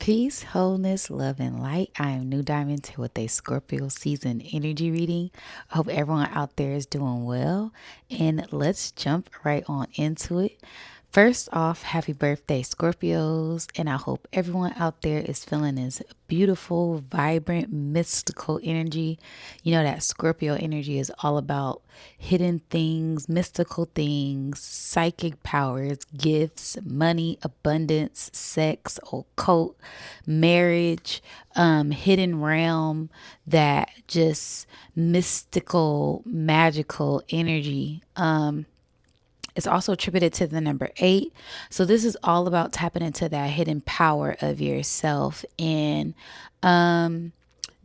Peace, wholeness, love, and light. I am Nudiamonds here with a Scorpio season energy reading. I hope everyone out there is doing well. And let's jump right on into it. First off, happy birthday, Scorpios. And I hope everyone out there is feeling this beautiful, vibrant, mystical energy. You know that Scorpio energy is all about hidden things, mystical things, psychic powers, gifts, money, abundance, sex, occult, marriage, hidden realm, that just mystical, magical energy. It's also attributed to the number 8. So this is all about tapping into that hidden power of yourself and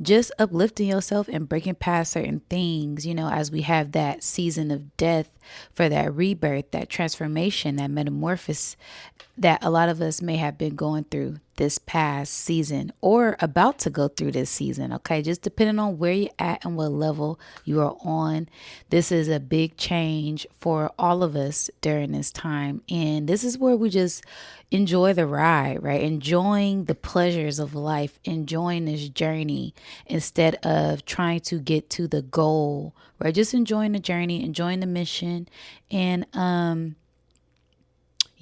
just uplifting yourself and breaking past certain things, as we have that season of death for that rebirth, that transformation, that metamorphosis that a lot of us may have been going through this past season or about to go through this season. Okay. Just depending on where you're at and what level you are on. This is a big change for all of us during this time. And this is where we just enjoy the ride, right? Enjoying the pleasures of life, enjoying this journey instead of trying to get to the goal, right? Just enjoying the journey, enjoying the mission, and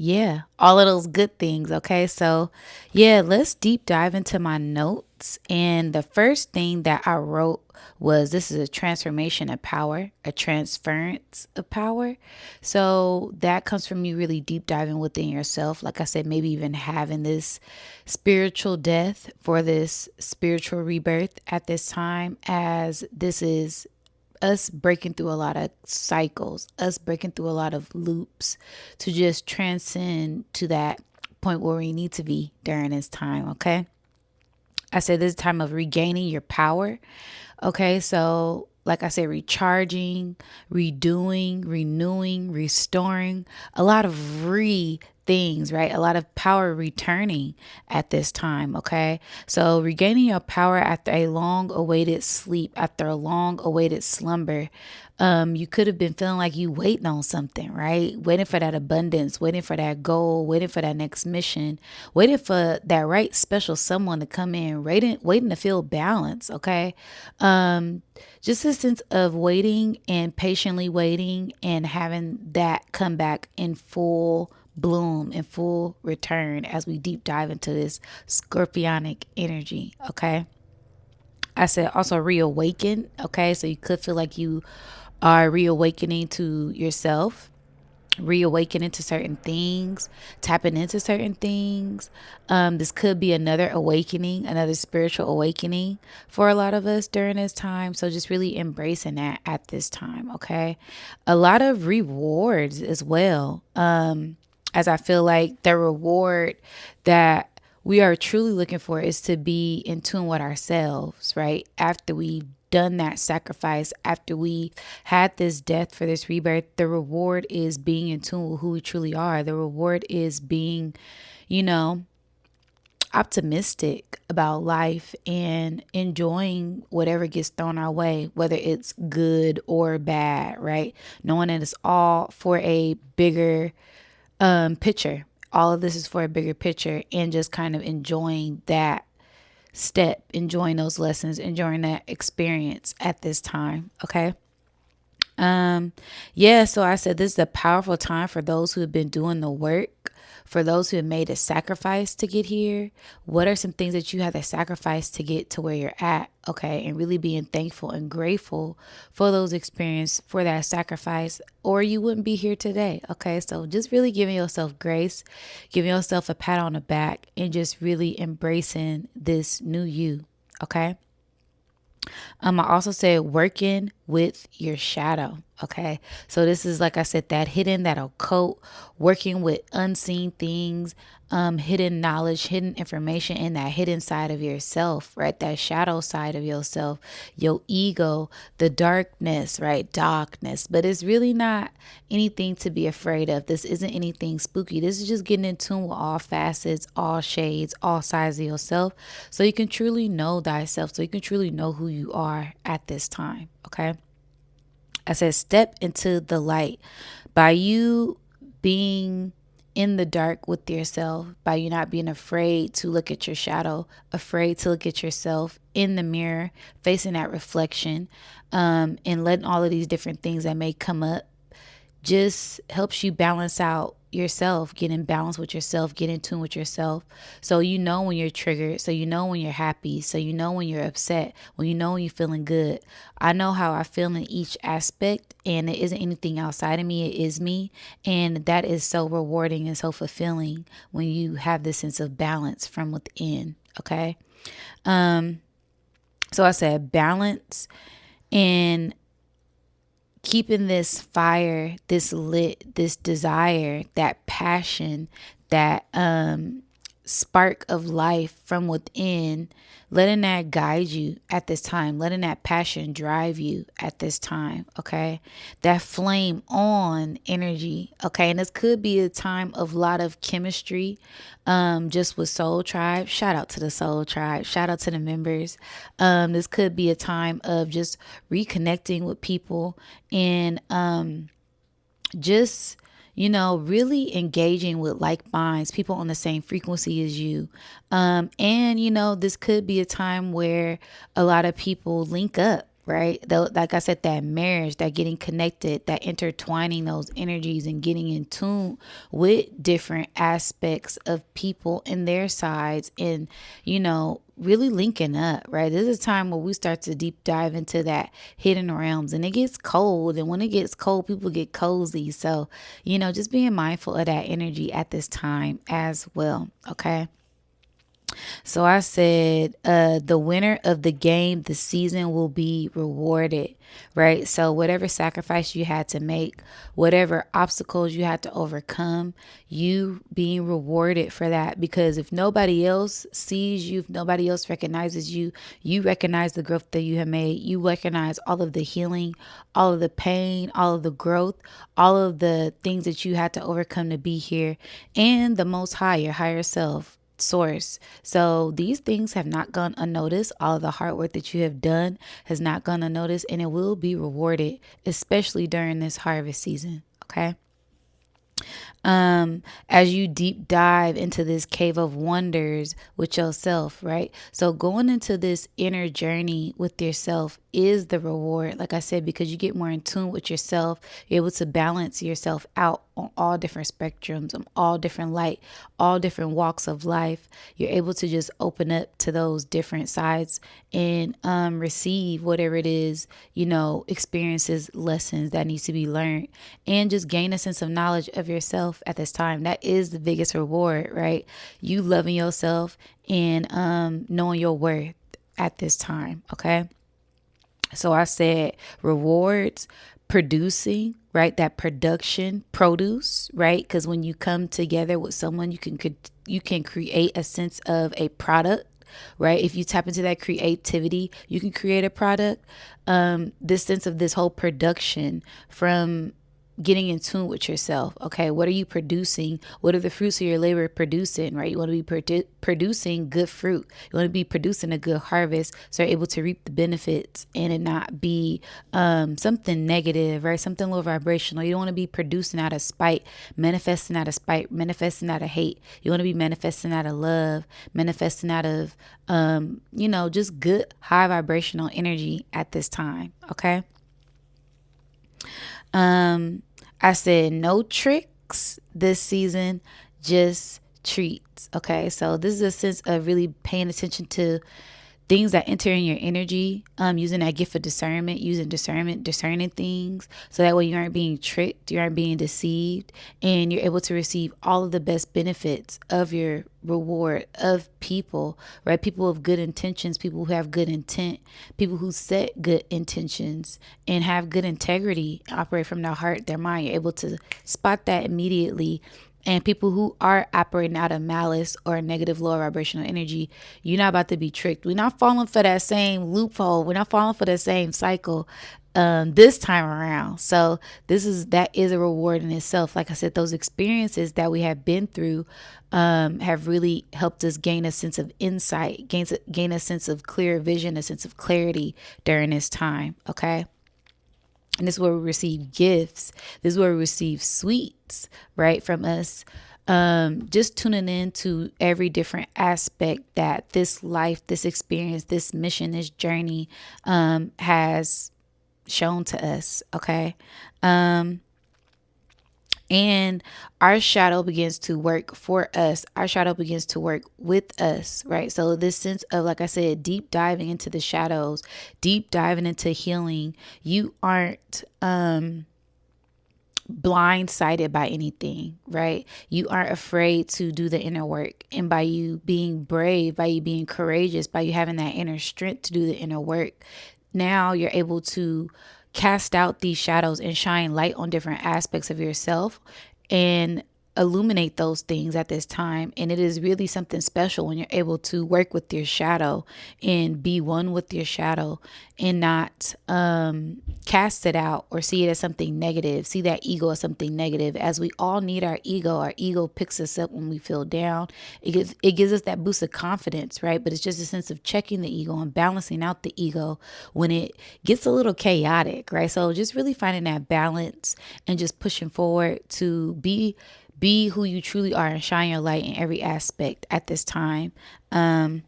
yeah, all of those good things. Okay. So, yeah, let's deep dive into my notes. And the first thing that I wrote was this is a transformation of power, a transference of power. So, that comes from you really deep diving within yourself. Like I said, maybe even having this spiritual death for this spiritual rebirth at this time, as this is us breaking through a lot of cycles, us breaking through a lot of loops to just transcend to that point where we need to be during this time. Okay. I said this time of regaining your power. Okay. So, like I said, recharging, redoing, renewing, restoring, a lot of things, right? A lot of power returning at this time. Okay. So regaining your power after a long awaited sleep, after a long awaited slumber. You could have been feeling like you waiting on something, right? Waiting for that abundance, waiting for that goal, waiting for that next mission, waiting for that right special someone to come in, waiting to feel balance. Okay. Just a sense of waiting and patiently waiting and having that come back in full bloom and full return as we deep dive into this scorpionic energy. Okay. I said also reawaken. Okay. So you could feel like you are reawakening to yourself, reawakening to certain things, tapping into certain things. This could be another awakening, another spiritual awakening for a lot of us during this time. So just really embracing that at this time. Okay. A lot of rewards as well. As I feel like the reward that we are truly looking for is to be in tune with ourselves, right? After we've done that sacrifice, after we had this death for this rebirth, the reward is being in tune with who we truly are. The reward is being, you know, optimistic about life and enjoying whatever gets thrown our way, whether it's good or bad, right? Knowing that it's all for a bigger picture. All of this is for a bigger picture, and just kind of enjoying that step, enjoying those lessons, enjoying that experience at this time. Okay. Yeah, so I said this is a powerful time for those who have been doing the work, for those who have made a sacrifice to get here. What are some things that you have to sacrifice to get to where you're at? Okay, and really being thankful and grateful for those experiences, for that sacrifice, or you wouldn't be here today. Okay, so just really giving yourself grace, giving yourself a pat on the back, and just really embracing this new you. Okay. I also said working with your shadow. Okay. So this is, like I said, that hidden, that occult, working with unseen things, hidden knowledge, hidden information in that hidden side of yourself, right? That shadow side of yourself, your ego, the darkness, right? Darkness. But it's really not anything to be afraid of. This isn't anything spooky. This is just getting in tune with all facets, all shades, all sides of yourself. So you can truly know thyself. So you can truly know who you are at this time. Okay. I said, step into the light by you being in the dark with yourself, by you not being afraid to look at your shadow, afraid to look at yourself in the mirror, facing that reflection, and letting all of these different things that may come up just helps you balance out yourself, get in balance with yourself, get in tune with yourself. So you know when you're triggered, so you know when you're happy, so you know when you're upset, when you know when you're feeling good. I know how I feel in each aspect, and it isn't anything outside of me, it is me. And that is so rewarding and so fulfilling when you have this sense of balance from within. Okay. So I said balance and keeping this fire, this lit, this desire, that passion, that spark of life from within, letting that guide you at this time, letting that passion drive you at this time, okay? That flame on energy, okay? And this could be a time of a lot of chemistry, just with Soul Tribe. Shout out to the Soul Tribe. Shout out to the members. This could be a time of just reconnecting with people and just really engaging with like minds, people on the same frequency as you. And this could be a time where a lot of people link up, right? Though, like I said, that marriage, that getting connected, that intertwining those energies and getting in tune with different aspects of people and their sides, and really linking up, right? This is a time where we start to deep dive into that hidden realms, and it gets cold. And when it gets cold, people get cozy. So, just being mindful of that energy at this time as well. Okay. So I said, the winner of the game, the season will be rewarded, right? So whatever sacrifice you had to make, whatever obstacles you had to overcome, you being rewarded for that. Because if nobody else sees you, if nobody else recognizes you, you recognize the growth that you have made. You recognize all of the healing, all of the pain, all of the growth, all of the things that you had to overcome to be here, and the Most High, your higher self, source. So these things have not gone unnoticed. All of the hard work that you have done has not gone unnoticed, and it will be rewarded, especially during this harvest season. Okay. As you deep dive into this cave of wonders with yourself, right? So going into this inner journey with yourself is the reward, like I said, because you get more in tune with yourself. You're able to balance yourself out on all different spectrums, on all different light, all different walks of life. You're able to just open up to those different sides and receive whatever it is, experiences, lessons that needs to be learned, and just gain a sense of knowledge of yourself at this time. That is the biggest reward, right? You loving yourself and knowing your worth at this time. Okay. So I said rewards, producing, right? That production, produce, right? Because when you come together with someone, you can create a sense of a product, right? If you tap into that creativity, you can create a product. This sense of this whole production from getting in tune with yourself. Okay, what are you producing? What are the fruits of your labor producing, right? You want to be producing good fruit. You want to be producing a good harvest, so you're able to reap the benefits and it not be something negative, right? Something low vibrational. You don't want to be producing out of spite, manifesting out of hate. You want to be manifesting out of love, manifesting out of, just good high vibrational energy at this time. Okay. I said no tricks this season, just treats. Okay. So this is a sense of really paying attention to things that enter in your energy, using that gift of discernment, discerning things, so that way you aren't being tricked, you aren't being deceived, and you're able to receive all of the best benefits of your reward of people, right? People of good intentions, people who have good intent, people who set good intentions and have good integrity, operate from their heart, their mind. You're able to spot that immediately. And people who are operating out of malice or negative lower vibrational energy, you're not about to be tricked. We're not falling for that same loophole. We're not falling for the same cycle this time around. So that is a reward in itself. Like I said, those experiences that we have been through have really helped us gain a sense of insight, gain a sense of clear vision, a sense of clarity during this time. Okay. And this is where we receive gifts. This is where we receive sweets, right, from us. just tuning in to every different aspect that this life, this experience, this mission, this journey has shown to us. Okay. And our shadow begins to work for us. Our shadow begins to work with us, right? So this sense of, like I said, deep diving into the shadows, deep diving into healing. You aren't blindsided by anything, right? You aren't afraid to do the inner work. And by you being brave, by you being courageous, by you having that inner strength to do the inner work, now you're able to cast out these shadows and shine light on different aspects of yourself and illuminate those things at this time. And it is really something special when you're able to work with your shadow and be one with your shadow and not cast it out or see it as something negative, see that ego as something negative. As we all need our ego picks us up when we feel down. It gives us that boost of confidence, right? But it's just a sense of checking the ego and balancing out the ego when it gets a little chaotic, right? So just really finding that balance and just pushing forward to be who you truly are and shine your light in every aspect at this time. And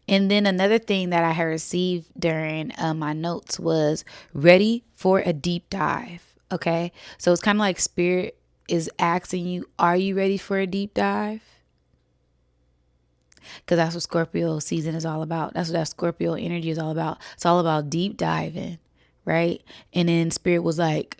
then another thing that I had received during my notes was ready for a deep dive. Okay. So it's kind of like spirit is asking you, are you ready for a deep dive? Because that's what Scorpio season is all about. That's what that Scorpio energy is all about. It's all about deep diving, right? And then spirit was like,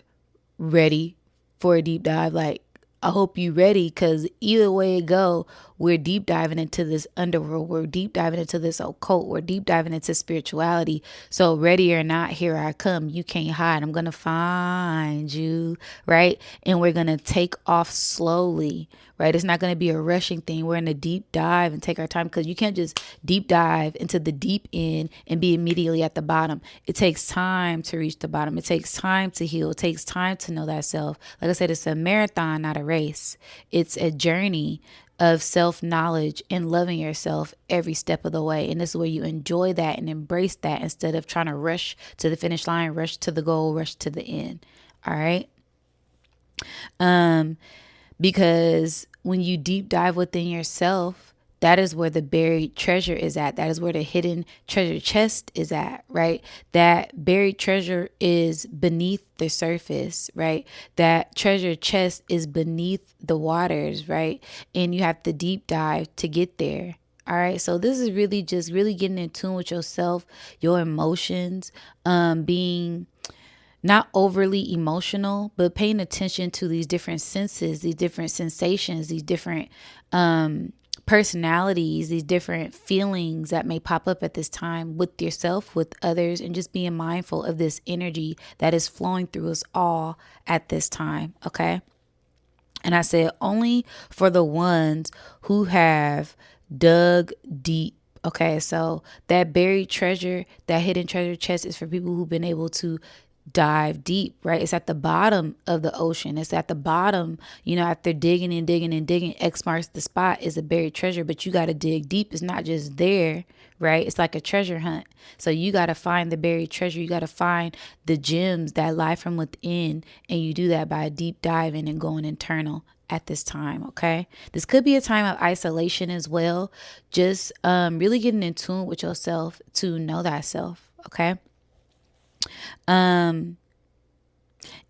ready for a deep dive. Like, I hope you ready, because either way it go, we're deep diving into this underworld. We're deep diving into this occult. We're deep diving into spirituality. So ready or not, here I come. You can't hide. I'm going to find you, right? And we're going to take off slowly, right? It's not going to be a rushing thing. We're in a deep dive and take our time, because you can't just deep dive into the deep end and be immediately at the bottom. It takes time to reach the bottom. It takes time to heal. It takes time to know that self. Like I said, it's a marathon, not a race. It's a journey of self-knowledge and loving yourself every step of the way. And this is where you enjoy that and embrace that instead of trying to rush to the finish line, rush to the goal, rush to the end. All right. Because when you deep dive within yourself, that is where the buried treasure is at. That is where the hidden treasure chest is at, right? That buried treasure is beneath the surface, right? That treasure chest is beneath the waters, right? And you have to deep dive to get there. All right. So this is really just really getting in tune with yourself, your emotions, being not overly emotional, but paying attention to these different senses, these different sensations, these different personalities, these different feelings that may pop up at this time with yourself, with others, and just being mindful of this energy that is flowing through us all at this time. Okay. And I said only for the ones who have dug deep. Okay, so that buried treasure, that hidden treasure chest is for people who've been able to dive deep, right? It's at the bottom of the ocean. It's at the bottom, after digging and digging and digging, X marks the spot is a buried treasure, but you got to dig deep. It's not just there, right? It's like a treasure hunt. So you got to find the buried treasure. You got to find the gems that lie from within. And you do that by deep diving and going internal at this time. Okay. This could be a time of isolation as well. Just really getting in tune with yourself to know thyself. Okay. And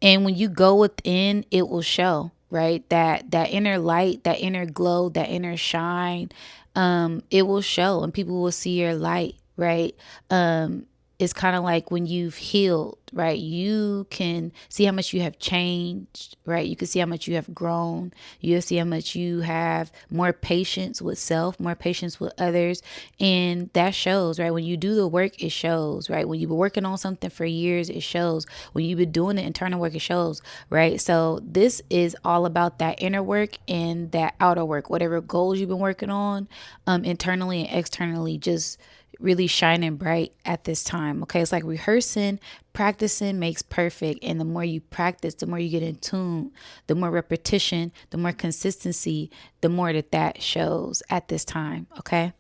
when you go within, it will show, right? That inner light, that inner glow, that inner shine, it will show and people will see your light, right? It's kind of like when you've healed, right? You can see how much you have changed, right? You can see how much you have grown. You'll see how much you have more patience with self, more patience with others. And that shows, right? When you do the work, it shows, right? When you've been working on something for years, it shows. When you've been doing the internal work, it shows, right? So this is all about that inner work and that outer work, whatever goals you've been working on, internally and externally, just really shining bright at this time. Okay. It's like rehearsing, practicing makes perfect. And the more you practice, the more you get in tune, the more repetition, the more consistency, the more that shows at this time. Okay.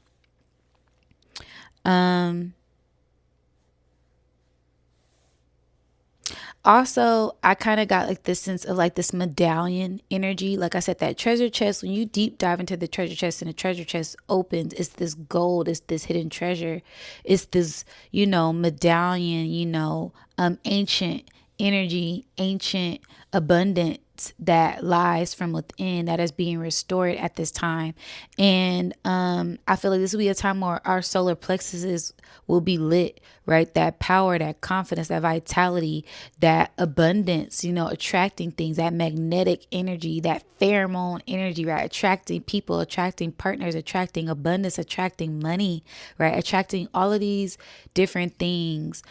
Also, I kind of got like this sense of like this medallion energy. Like I said, that treasure chest, when you deep dive into the treasure chest and the treasure chest opens, it's this gold, it's this hidden treasure, it's this, medallion, ancient energy, ancient abundance that lies from within that is being restored at this time. And I feel like this will be a time where our solar plexuses will be lit, right? That power, that confidence, that vitality, that abundance, attracting things, that magnetic energy, that pheromone energy, right? Attracting people, attracting partners, attracting abundance, attracting money, right? Attracting all of these different things.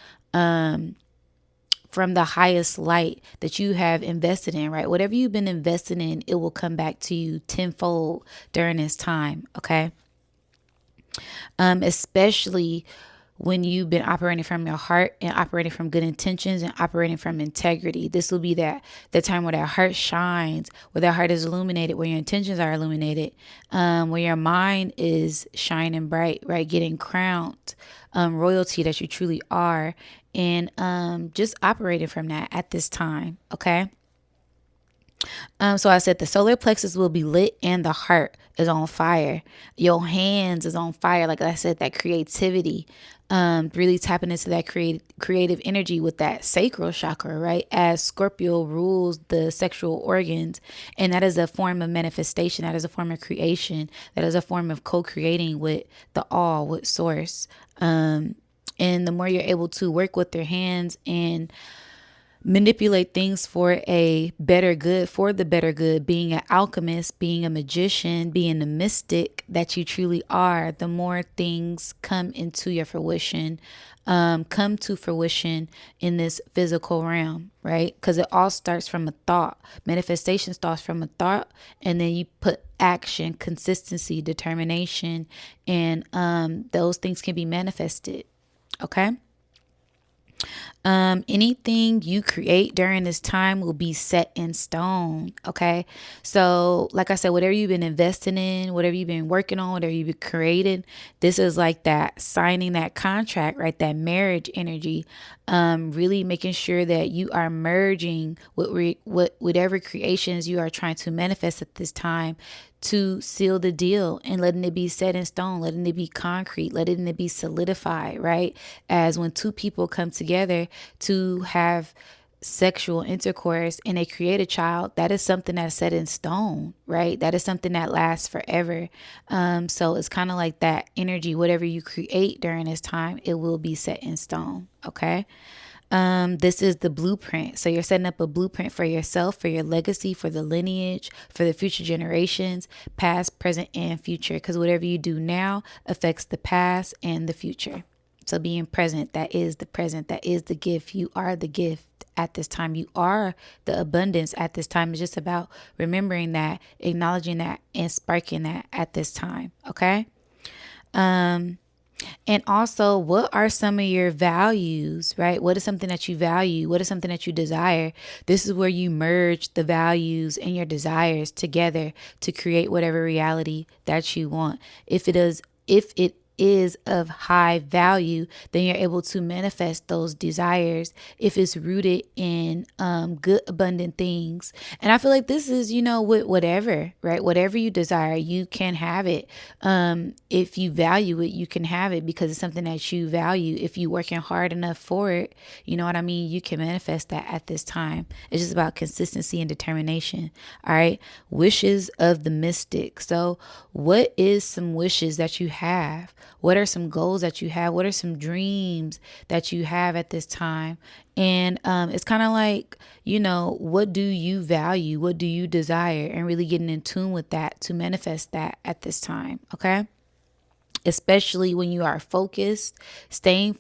From the highest light that you have invested in, right? Whatever you've been invested in, it will come back to you tenfold during this time, okay? Especially when you've been operating from your heart and operating from good intentions and operating from integrity. This will be the time where that heart shines, where that heart is illuminated, where your intentions are illuminated, where your mind is shining bright, right? Getting crowned, royalty that you truly are, and just operating from that at this time, okay? So I said the solar plexus will be lit and the heart is on fire. Your hands is on fire. Like I said, that creativity, really tapping into that creative energy with that sacral chakra, right? As Scorpio rules the sexual organs. And that is a form of manifestation. That is a form of creation. That is a form of co-creating with the all, with source. And the more you're able to work with your hands and manipulate things for a better good, for the better good, being an alchemist, being a magician, being the mystic that you truly are, the more things come into your fruition, come to fruition in this physical realm, right? Because it all starts from a thought. Manifestation starts from a thought, and then you put action, consistency, determination, and those things can be manifested. Okay. Anything you create during this time will be set in stone. Okay. So, like I said, whatever you've been investing in, whatever you've been working on, whatever you've been creating, this is like that signing that contract, right? That marriage energy. Really making sure that you are merging with whatever creations you are trying to manifest at this time to seal the deal and letting it be set in stone, letting it be concrete, letting it be solidified, right? As when two people come together to have sexual intercourse and they create a child, that is something that's set in stone, right? That is something that lasts forever. So it's kind of like that energy. Whatever you create during this time, it will be set in stone. Okay. This is the blueprint. So you're setting up a blueprint for yourself, for your legacy, for the lineage, for the future generations, past, present, and future. Because whatever you do now affects the past and the future. So being present, that is the present, that is the gift. You are the gift at this time. You are the abundance at this time. It's just about remembering that, acknowledging that, and sparking that at this time. Okay. And also, what are some of your values, right? What is something that you value? What is something that you desire? This is where you merge the values and your desires together to create whatever reality that you want. If it is of high value, then you're able to manifest those desires if it's rooted in good, abundant things. And I feel like this is, with whatever, right? Whatever you desire, you can have it. If you value it, you can have it because it's something that you value. If you're working hard enough for it, you know what I mean? You can manifest that at this time. It's just about consistency and determination. All right. Wishes of the mystic. So what is some wishes that you have? What are some goals that you have? What are some dreams that you have at this time? And it's kind of like, what do you value? What do you desire? And really getting in tune with that to manifest that at this time. Okay. Especially when you are focused, staying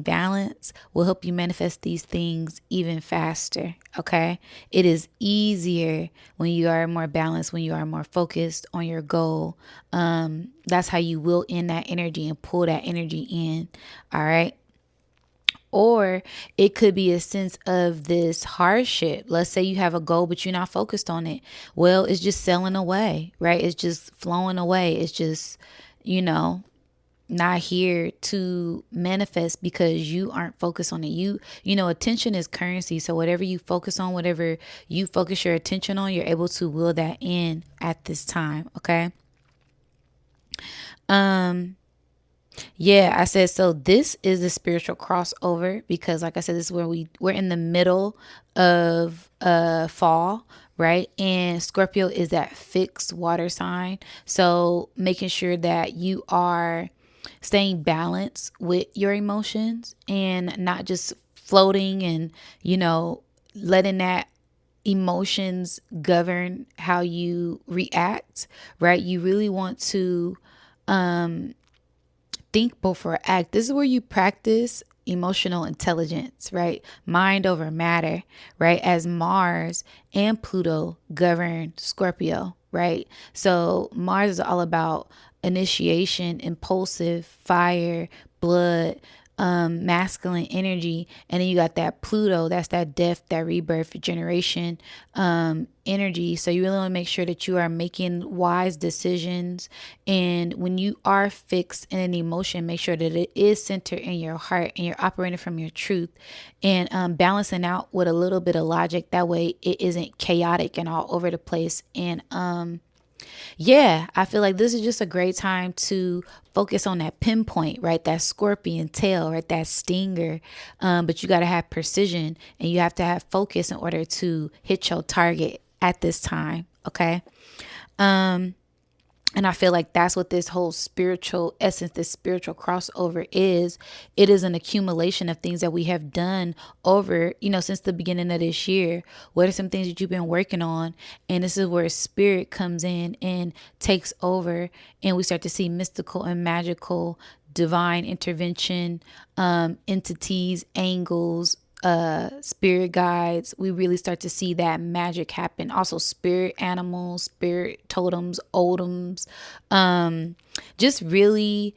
balanced will help you manifest these things even faster. Okay. It is easier when you are more balanced, when you are more focused on your goal. That's how you will in that energy and pull that energy in. All right. Or it could be a sense of this hardship. Let's say you have a goal, but you're not focused on it. Well, it's just sailing away, right? It's just flowing away. It's just, you know, not here to manifest because you aren't focused on it. Attention is currency. So whatever you focus on, whatever you focus your attention on, you're able to will that in at this time. Okay. Yeah, I said so. This is the spiritual crossover because, like I said, this is where we're in the middle of fall, right? And Scorpio is that fixed water sign, so making sure that you are staying balanced with your emotions and not just floating and letting that emotions govern how you react, right? You really want to think before act. This is where you practice emotional intelligence, right? Mind over matter, right? As Mars and Pluto govern Scorpio, right? So Mars is all about initiation, impulsive, fire, blood, masculine energy. And then you got that Pluto, that's that death, that rebirth, generation energy. So you really want to make sure that you are making wise decisions. And when you are fixed in an emotion, make sure that it is centered in your heart and you're operating from your truth and balancing out with a little bit of logic. That way it isn't chaotic and all over the place. And yeah, I feel like this is just a great time to focus on that pinpoint, right? That scorpion tail, right? That stinger. But you got to have precision and you have to have focus in order to hit your target at this time. Okay. And I feel like that's what this whole spiritual essence, this spiritual crossover is. It is an accumulation of things that we have done over, since the beginning of this year. What are some things that you've been working on? And this is where spirit comes in and takes over. And we start to see mystical and magical divine intervention, entities, angles, spirit guides. We really start to see that magic happen. Also spirit animals, spirit totems, odoms, just really,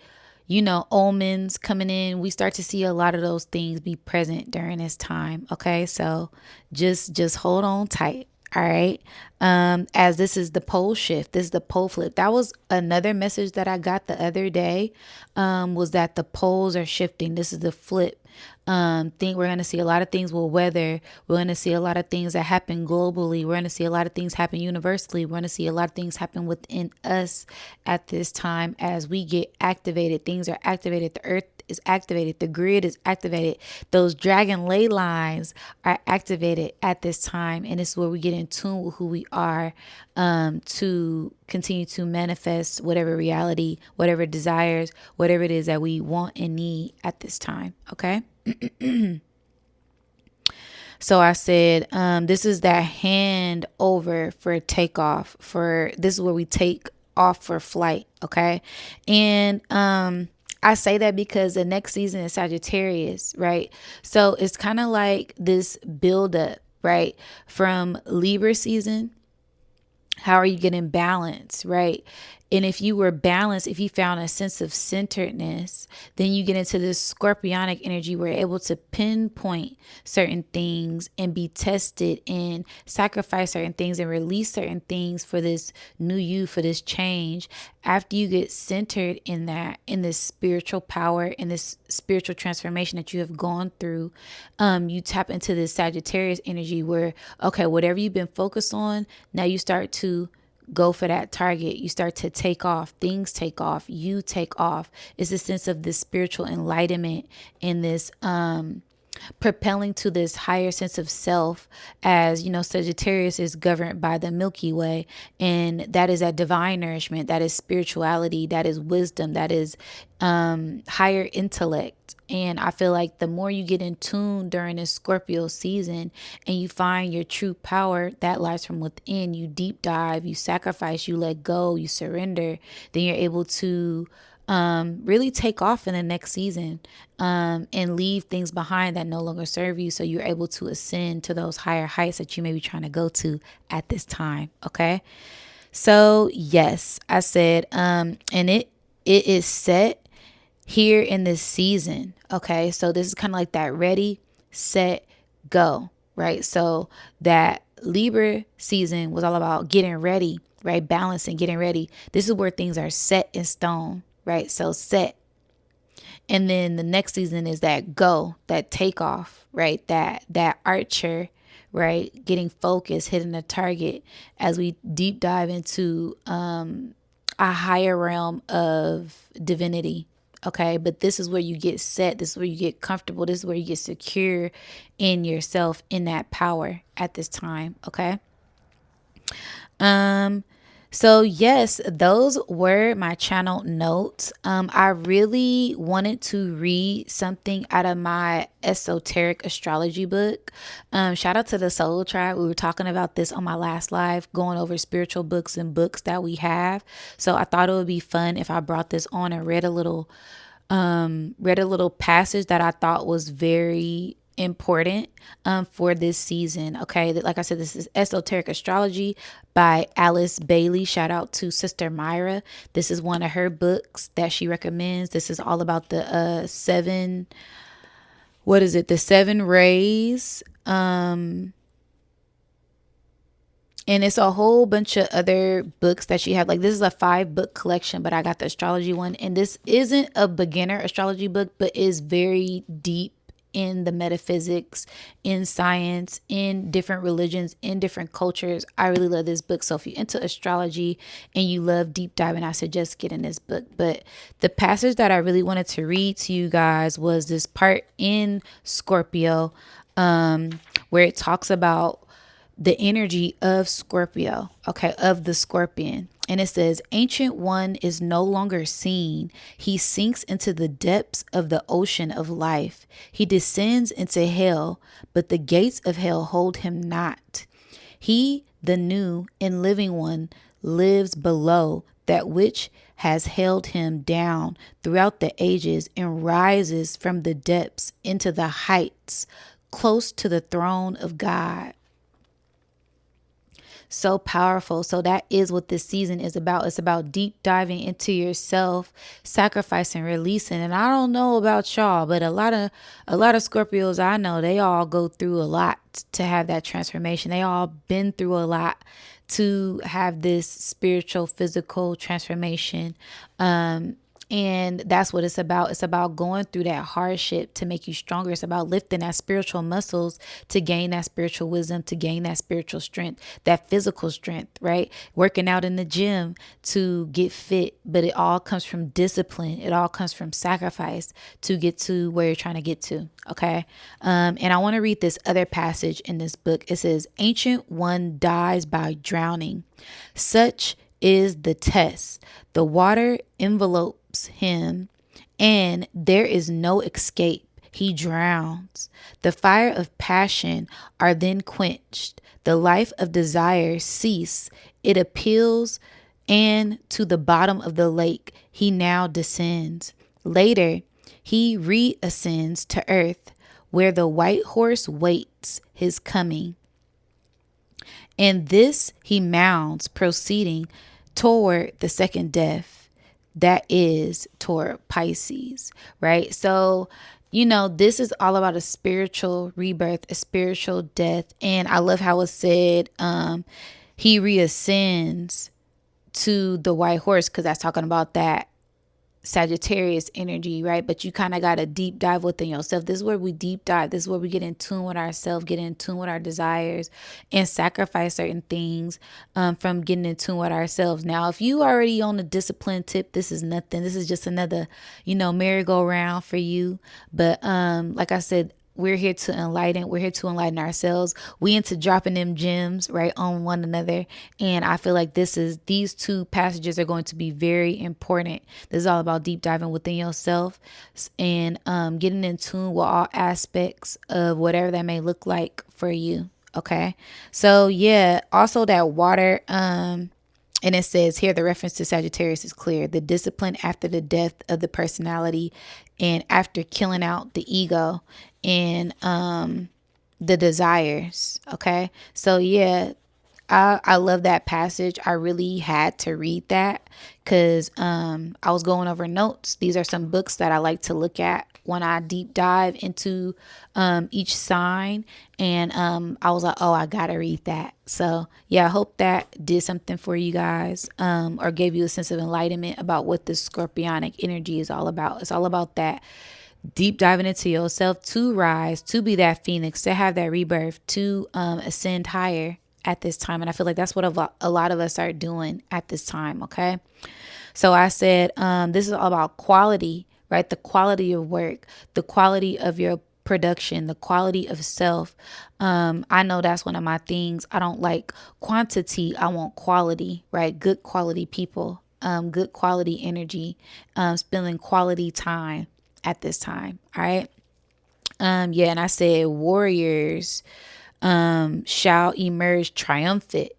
omens coming in. We start to see a lot of those things be present during this time. Okay. So just hold on tight. All right. As this is the pole shift, this is the pole flip. That was another message that I got the other day, was that the poles are shifting. This is the flip. Think we're going to see a lot of things with weather. We're going to see a lot of things that happen globally. We're going to see a lot of things happen universally. We're going to see a lot of things happen within us at this time as we get activated. Things are activated. The earth is activated. The grid is activated. Those dragon ley lines are activated at this time. And this is where we get in tune with who we are, to continue to manifest whatever reality, whatever desires, whatever it is that we want and need at this time. Okay. So I said, this is that hand over for takeoff. This is where we take off for flight. Okay. And I say that because the next season is Sagittarius, right? So it's kind of like this buildup, right? From Libra season. How are you getting balance, right? And if you were balanced, if you found a sense of centeredness, then you get into this scorpionic energy where you're able to pinpoint certain things and be tested and sacrifice certain things and release certain things for this new you, for this change. After you get centered in that, in this spiritual power, in this spiritual transformation that you have gone through, you tap into this Sagittarius energy where, okay, whatever you've been focused on, now you start to go for that target. You start to take off. Things take off. You take off. It's a sense of this spiritual enlightenment and this propelling to this higher sense of self. As Sagittarius is governed by the Milky Way, and that is that divine nourishment, that is spirituality, that is wisdom, that is higher intellect. And I feel like the more you get in tune during this Scorpio season and you find your true power that lies from within, you deep dive, you sacrifice, you let go, you surrender, then you're able to really take off in the next season, and leave things behind that no longer serve you. So you're able to ascend to those higher heights that you may be trying to go to at this time. Okay. So yes, I said, and it is set here in this season. Okay. So this is kind of like that ready, set, go. Right. So that Libra season was all about getting ready, right? Balancing, getting ready. This is where things are set in stone. Right. So set. And then the next season is that go, that takeoff, right? That archer, right? Getting focused, hitting a target as we deep dive into a higher realm of divinity. Okay, but this is where you get set. This is where you get comfortable. This is where you get secure in yourself, in that power at this time. Okay. Um, so yes, those were my channel notes. I really wanted to read something out of my esoteric astrology book. Shout out to the Soul Tribe. We were talking about this on my last live, going over spiritual books and books that we have. So I thought it would be fun if I brought this on and read a little passage that I thought was very important for this season. Okay, like I said, this is Esoteric Astrology by Alice Bailey. Shout out to Sister Myra. This is one of her books that she recommends. This is all about the seven. What is it? The seven rays. And it's a whole bunch of other books that she had. Like, this is a 5-book collection, but I got the astrology one. And this isn't a beginner astrology book, but is very deep in the metaphysics, in science, in different religions, in different cultures. I really love this book. So if you're into astrology and you love deep diving, I suggest getting this book. But the passage that I really wanted to read to you guys was this part in Scorpio, where it talks about the energy of Scorpio, okay, of the scorpion. And it says, Ancient One is no longer seen. He sinks into the depths of the ocean of life. He descends into hell, but the gates of hell hold him not. He, the new and living one, lives below that which has held him down throughout the ages and rises from the depths into the heights, close to the throne of God. So powerful. So that is what this season is about. It's about deep diving into yourself, sacrificing, releasing. And I don't know about y'all, but a lot of Scorpios I know, they all go through a lot to have that transformation. They all been through a lot to have this spiritual, physical transformation. And that's what it's about. It's about going through that hardship to make you stronger. It's about lifting that spiritual muscles to gain that spiritual wisdom, to gain that spiritual strength, that physical strength, right? Working out in the gym to get fit, but it all comes from discipline. It all comes from sacrifice to get to where you're trying to get to. Okay. And I want to read this other passage in this book. It says, Ancient One dies by drowning. Such is the test. The water envelopes him, and there is no escape. He drowns. The fire of passion are then quenched. The life of desire cease. It appeals, and to the bottom of the lake he now descends. Later, he reascends to earth, where the white horse waits his coming. And this he mounts, proceeding toward the second death, that is toward Pisces, right? So, this is all about a spiritual rebirth, a spiritual death. And I love how it said he reascends to the white horse, because that's talking about that Sagittarius energy, right? But you kind of got to deep dive within yourself. This is where we deep dive. This is where we get in tune with ourselves, get in tune with our desires, and sacrifice certain things from getting in tune with ourselves. Now, if you already on the discipline tip, this is nothing. This is just another, merry-go-round for you. But like I said, we're here to enlighten. We're here to enlighten ourselves. We into dropping them gems, right, on one another. And I feel like these two passages are going to be very important. This is all about deep diving within yourself and getting in tune with all aspects of whatever that may look like for you. Okay. So yeah, also that water, and it says here, the reference to Sagittarius is clear. The discipline after the death of the personality and after killing out the ego and the desires. Okay. So yeah, I love that passage. I really had to read that because I was going over notes. These are some books that I like to look at when I deep dive into each sign. And I was like, oh, I got to read that. So, yeah, I hope that did something for you guys or gave you a sense of enlightenment about what this scorpionic energy is all about. It's all about that deep diving into yourself to rise, to be that phoenix, to have that rebirth, to ascend higher at this time. And I feel like that's what a lot of us are doing at this time. Okay. So I said, this is all about quality, right? The quality of work, the quality of your production, the quality of self. I know that's one of my things. I don't like quantity. I want quality, right? Good quality people, good quality energy, spending quality time at this time. All right. Yeah. And I said warriors shall emerge triumphant,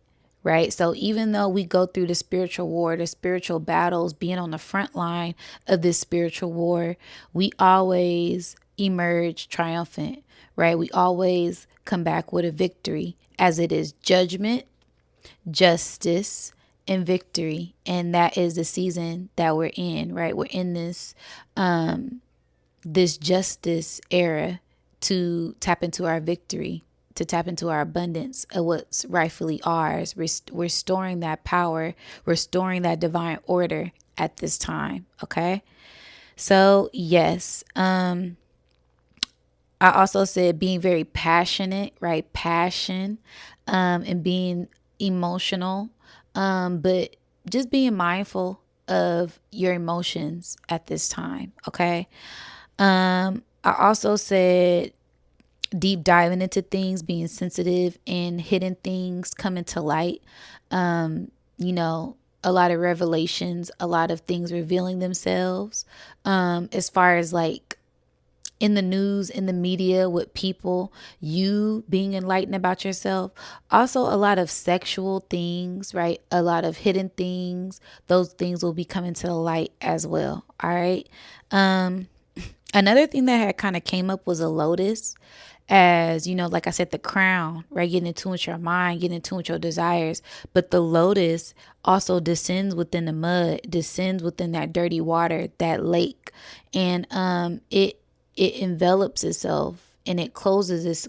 right? So even though we go through the spiritual war, the spiritual battles, being on the front line of this spiritual war, we always emerge triumphant, right? We always come back with a victory, as it is judgment, justice, and victory. And that is the season that we're in, right? We're in this justice era to tap into our victory, to tap into our abundance of what's rightfully ours, restoring that power, restoring that divine order at this time. Okay. So yes, I also said being very passionate, right? Passion, and being emotional, but just being mindful of your emotions at this time. Okay. I also said deep diving into things, being sensitive and hidden things coming to light. You know, a lot of revelations, a lot of things revealing themselves. As far as like in the news, in the media, with people, you being enlightened about yourself. Also, a lot of sexual things, right? A lot of hidden things. Those things will be coming to the light as well. All right. Another thing that had kind of came up was a lotus, as you know, like I said, the crown, right? Getting in tune with your mind, getting in tune with your desires. But the lotus also descends within the mud, descends within that dirty water, that lake, and it envelops itself and it closes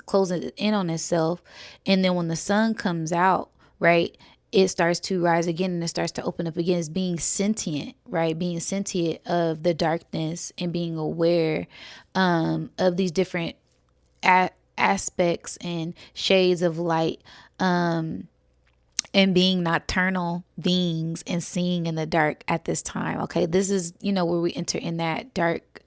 in on itself. And then when the sun comes out, right, it starts to rise again and it starts to open up again. It's being sentient, right? Being sentient of the darkness and being aware of these different aspects and shades of light, and being nocturnal beings and seeing in the dark at this time. Okay, this is, you know, where we enter in that dark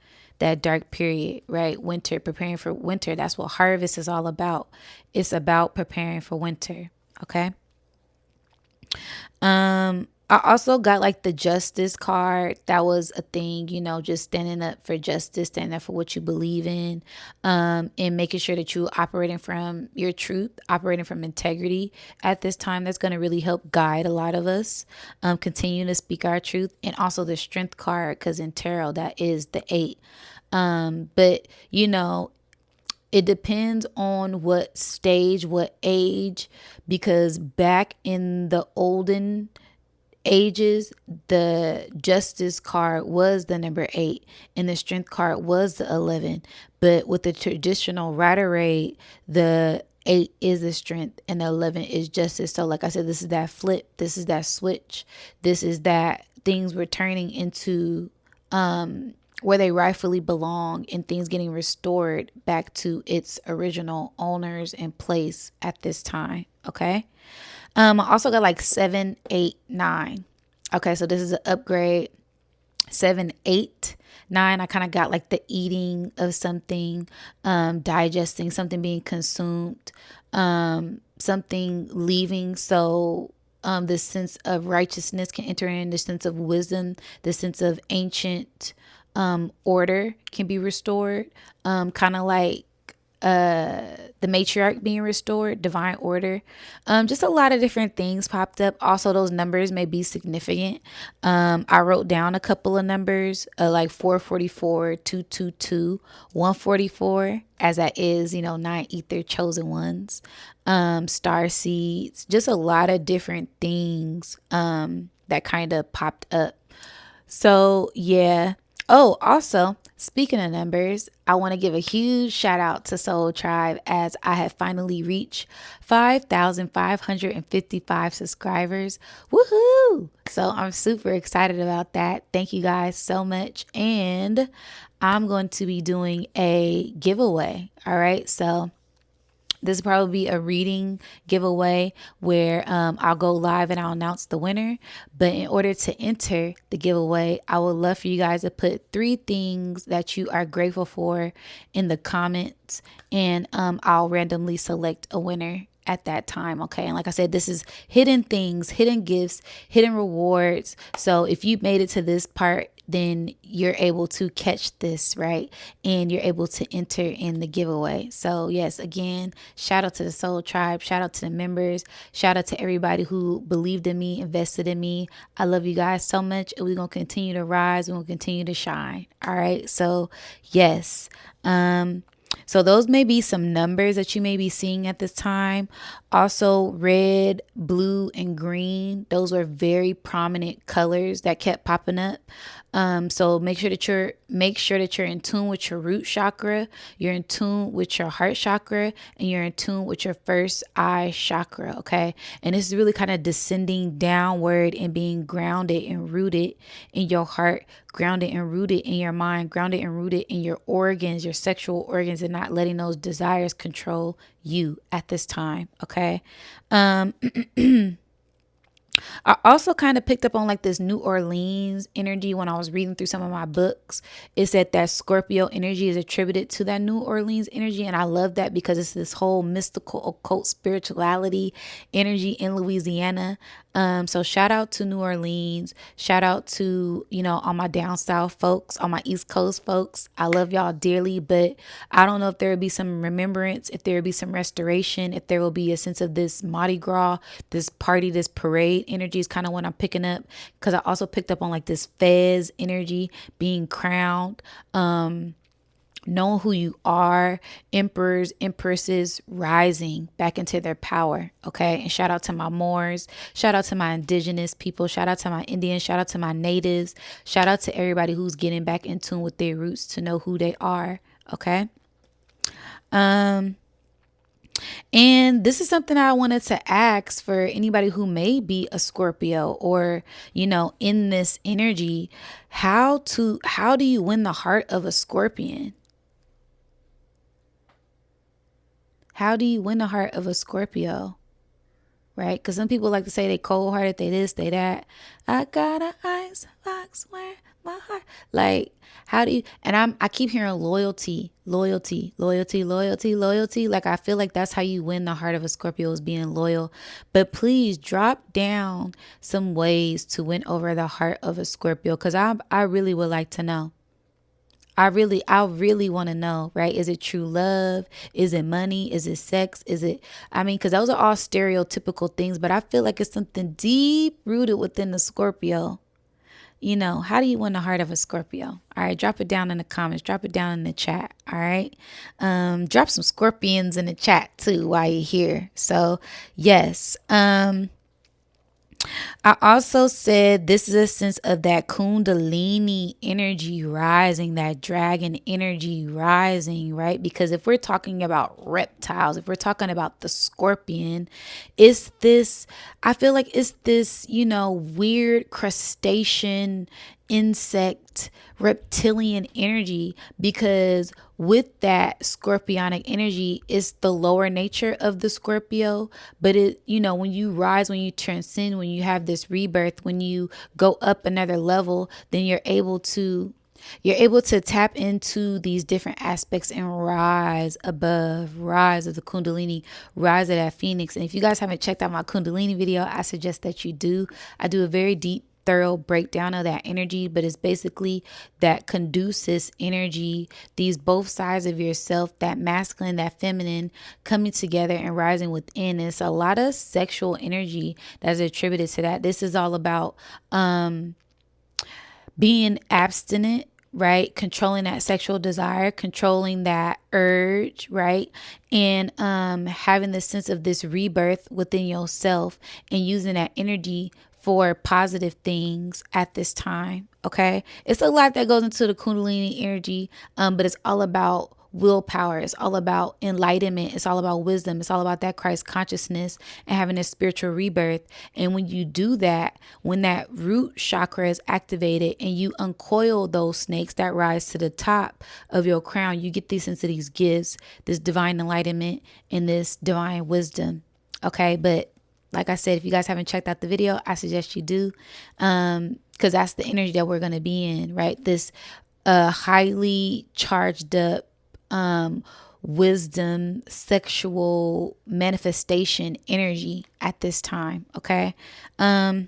period, right? Winter, preparing for winter. That's what harvest is all about. It's about preparing for winter. Okay. I also got like the justice card. That was a thing, you know, just standing up for justice, standing up for what you believe in, and making sure that you operating from your truth, operating from integrity at this time. That's going to really help guide a lot of us, continue to speak our truth. And also the strength card, because in tarot, that is the 8. But you know, it depends on what stage, what age, because back in the olden ages, the justice card was the number 8 and the strength card was the 11. But with the traditional rider rate, the 8 is the strength and the 11 is justice. So like I said, this is that flip, this is that switch, this is that things returning into where they rightfully belong and things getting restored back to its original owners and place at this time. Okay. I also got like 7, 8, 9. Okay, so this is an upgrade. 7, 8, 9. I kind of got like the eating of something, digesting, something being consumed, something leaving. So the sense of righteousness can enter in, the sense of wisdom, the sense of ancient order can be restored. Kind of like the matriarch being restored, divine order. Just a lot of different things popped up. Also, those numbers may be significant. I wrote down a couple of numbers, like 444, 222, 144, as that is, 9 ether chosen ones, star seeds, just a lot of different things that kind of popped up. So, yeah. Oh, also, speaking of numbers, I want to give a huge shout out to Soul Tribe as I have finally reached 5,555 subscribers. Woohoo! So, I'm super excited about that. Thank you guys so much. And I'm going to be doing a giveaway. All right. So, this will probably be a reading giveaway where I'll go live and I'll announce the winner. But in order to enter the giveaway, I would love for you guys to put 3 things that you are grateful for in the comments, and I'll randomly select a winner at that time. Okay. And like I said, this is hidden things, hidden gifts, hidden rewards. So if you made it to this part, then you're able to catch this, right? And you're able to enter in the giveaway. So yes, again, shout out to the Soul Tribe, shout out to the members, shout out to everybody who believed in me, invested in me. I love you guys so much, and we're going to continue to rise. We're going to continue to shine. All right. So yes. So those may be some numbers that you may be seeing at this time. Also, red, blue, and green. Those were very prominent colors that kept popping up. So make sure that you're in tune with your root chakra, you're in tune with your heart chakra, and you're in tune with your first eye chakra. Okay. And this is really kind of descending downward and being grounded and rooted in your heart, grounded and rooted in your mind, grounded and rooted in your organs, your sexual organs, and not letting those desires control you at this time. Okay. I also kind of picked up on like this New Orleans energy when I was reading through some of my books. It said that Scorpio energy is attributed to that New Orleans energy. And I love that because it's this whole mystical, occult spirituality energy in Louisiana. So shout out to New Orleans. Shout out to, all my down south folks, all my East Coast folks. I love y'all dearly, but I don't know if there will be some remembrance, if there will be some restoration, if there will be a sense of this Mardi Gras, this party, this parade energy is kind of what I'm picking up, because I also picked up on like this Fez energy, being crowned, knowing who you are, emperors, empresses rising back into their power. Okay. And shout out to my Moors, shout out to my indigenous people, shout out to my Indians, shout out to my natives, shout out to everybody who's getting back in tune with their roots to know who they are. Okay. And this is something I wanted to ask for anybody who may be a Scorpio or, in this energy. How do you win the heart of a Scorpion? How do you win the heart of a Scorpio? Right? Because some people like to say they cold hearted, they this, they that. I got an ice box where my heart. Like, how do you, and I keep hearing loyalty. Like, I feel like that's how you win the heart of a Scorpio, is being loyal. But please drop down some ways to win over the heart of a Scorpio, because I really would like to know. I really want to know, right? Is it true love? Is it money? Is it sex? Because those are all stereotypical things, but I feel like it's something deep rooted within the Scorpio. How do you win the heart of a Scorpio? All right, drop it down in the comments. Drop it down in the chat. All right. Drop some scorpions in the chat too while you're here. So yes. I also said this is a sense of that Kundalini energy rising, that dragon energy rising, right? Because if we're talking about reptiles, if we're talking about the scorpion, I feel like it's this, weird crustacean, insect, reptilian energy, because with that scorpionic energy, it's the lower nature of the Scorpio. But when you rise, when you transcend, when you have this rebirth, when you go up another level, then you're able to tap into these different aspects and rise above, rise of the Kundalini, rise of that Phoenix. And if you guys haven't checked out my Kundalini video, I suggest that you do. I do a very deep, thorough breakdown of that energy, but it's basically that conducive energy, these both sides of yourself, that masculine, that feminine, coming together and rising within. It's a lot of sexual energy that's attributed to that. This is all about being abstinent, right? Controlling that sexual desire, controlling that urge, right? And having the sense of this rebirth within yourself and using that energy for positive things at this time. Okay. It's a lot that goes into the Kundalini energy, but it's all about willpower. It's all about enlightenment. It's all about wisdom. It's all about that Christ consciousness and having a spiritual rebirth. And when you do that, when that root chakra is activated and you uncoil those snakes that rise to the top of your crown, you get these into these gifts, this divine enlightenment and this divine wisdom. Okay. But like I said, if you guys haven't checked out the video, I suggest you do. Because that's the energy that we're going to be in, right? This highly charged up wisdom, sexual manifestation energy at this time. Okay. And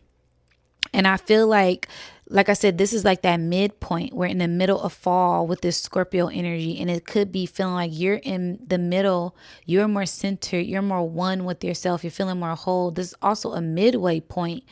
I feel like I said, this is like that midpoint. We're in the middle of fall with this Scorpio energy, and it could be feeling like you're in the middle. You're more centered. You're more one with yourself. You're feeling more whole. This is also a midway point.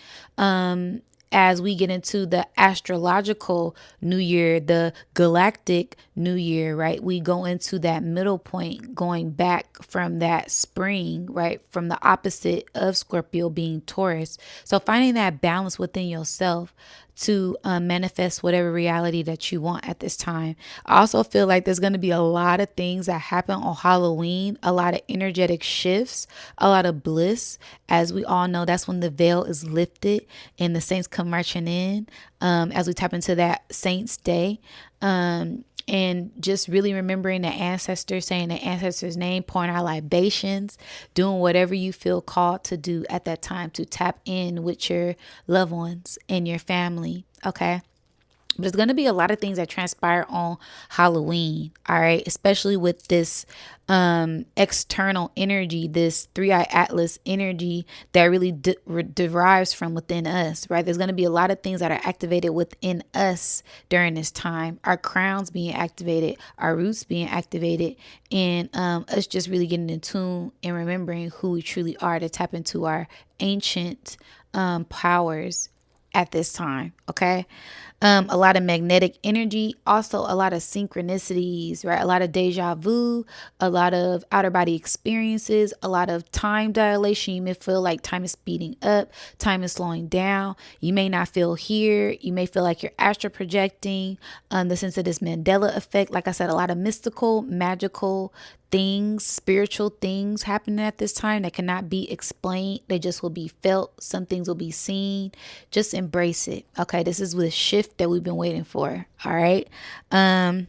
As we get into the astrological new year, the galactic new year, right? We go into that middle point, going back from that spring, right? From the opposite of Scorpio being Taurus. So finding that balance within yourself to manifest whatever reality that you want at this time. I also feel like there's going to be a lot of things that happen on Halloween, a lot of energetic shifts, a lot of bliss. As we all know, that's when the veil is lifted and the saints come marching in as we tap into that Saints Day. And just really remembering the ancestors, saying the ancestors' name, pouring out libations, doing whatever you feel called to do at that time to tap in with your loved ones and your family. Okay. But there's going to be a lot of things that transpire on Halloween. All right. Especially with this external energy, this 3-eye atlas energy that really derives from within us. Right. There's going to be a lot of things that are activated within us during this time. Our crowns being activated, our roots being activated, and us just really getting in tune and remembering who we truly are to tap into our ancient powers at this time. Okay. A lot of magnetic energy, also a lot of synchronicities, right? A lot of deja vu, a lot of outer body experiences, a lot of time dilation. You may feel like time is speeding up, time is slowing down. You may not feel here. You may feel like you're astral projecting, the sense of this Mandela effect. Like I said, a lot of mystical, magical things, spiritual things happening at this time that cannot be explained. They just will be felt. Some things will be seen. Just embrace it. Okay. This is the shift that we've been waiting for. All right. And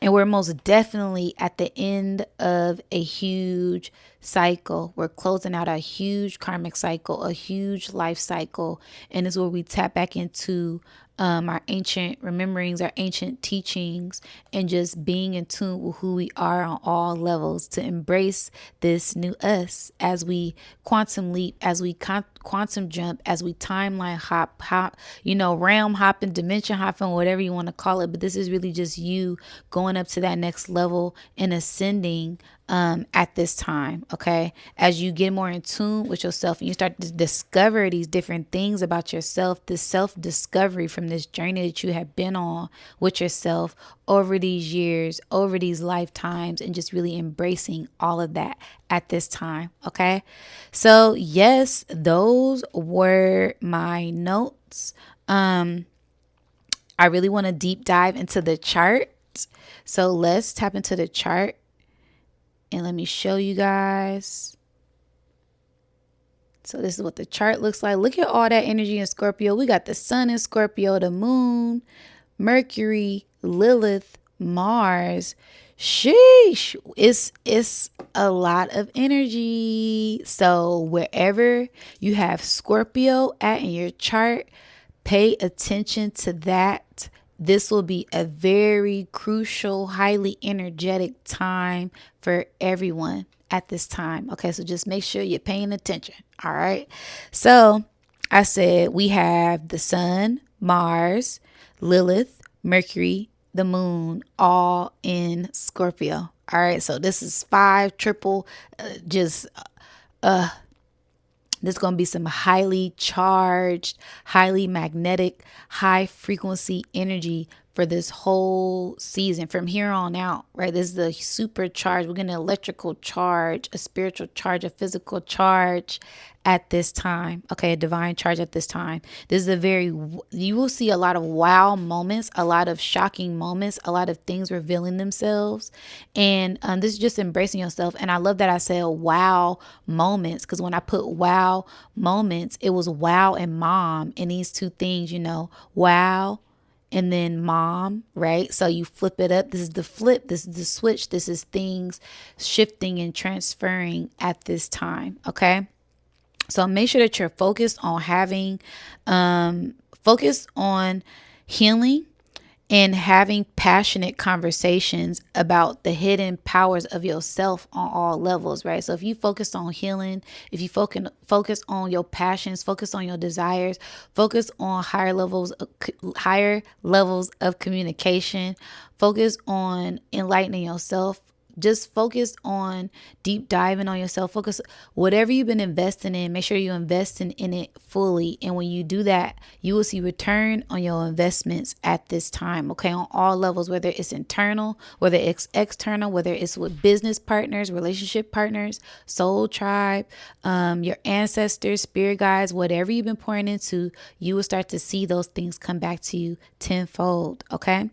we're most definitely at the end of a huge cycle. We're closing out a huge karmic cycle, a huge life cycle. And this is where we tap back into our ancient rememberings, our ancient teachings, and just being in tune with who we are on all levels to embrace this new us as we quantum leap, as we quantum jump, as we timeline hop, realm hopping, dimension hopping, whatever you want to call it. But this is really just you going up to that next level and ascending at this time. Okay. As you get more in tune with yourself and you start to discover these different things about yourself, this self-discovery from this journey that you have been on with yourself over these years, over these lifetimes, and just really embracing all of that at this time. Okay. So yes, those were my notes. I really want to deep dive into the chart. So let's tap into the chart. And let me show you guys. So this is what the chart looks like. Look at all that energy in Scorpio. We got the sun in Scorpio, the moon, Mercury, Lilith, Mars. Sheesh. It's a lot of energy. So wherever you have Scorpio at in your chart, pay attention to that. This will be a very crucial, highly energetic time for everyone at this time. Okay, so just make sure you're paying attention. All right. So I said we have the sun, Mars, Lilith, Mercury, the moon, all in Scorpio. All right, so this is five triple, just there's going to be some highly charged, highly magnetic, high frequency energy for this whole season from here on out, right? This is the supercharge. We're getting an electrical charge, a spiritual charge, a physical charge at this time. Okay, a divine charge at this time. This is a very, you will see a lot of wow moments, a lot of shocking moments, a lot of things revealing themselves. And this is just embracing yourself. And I love that I said wow moments, because when I put wow moments, it was wow and mom and these two things, wow and then mom, right? So you flip it up. This is the flip. This is the switch. This is things shifting and transferring at this time. Okay. So make sure that you're focused on focused on healing and having passionate conversations about the hidden powers of yourself on all levels, right? So if you focus on healing, if you focus on your passions, focus on your desires, focus on higher levels of communication, focus on enlightening yourself, just focus on deep diving on yourself. Focus whatever you've been investing in, make sure you're investing in it fully. And when you do that, you will see return on your investments at this time. Okay, on all levels, whether it's internal, whether it's external, whether it's with business partners, relationship partners, soul tribe, your ancestors, spirit guides, whatever you've been pouring into, you will start to see those things come back to you tenfold. Okay.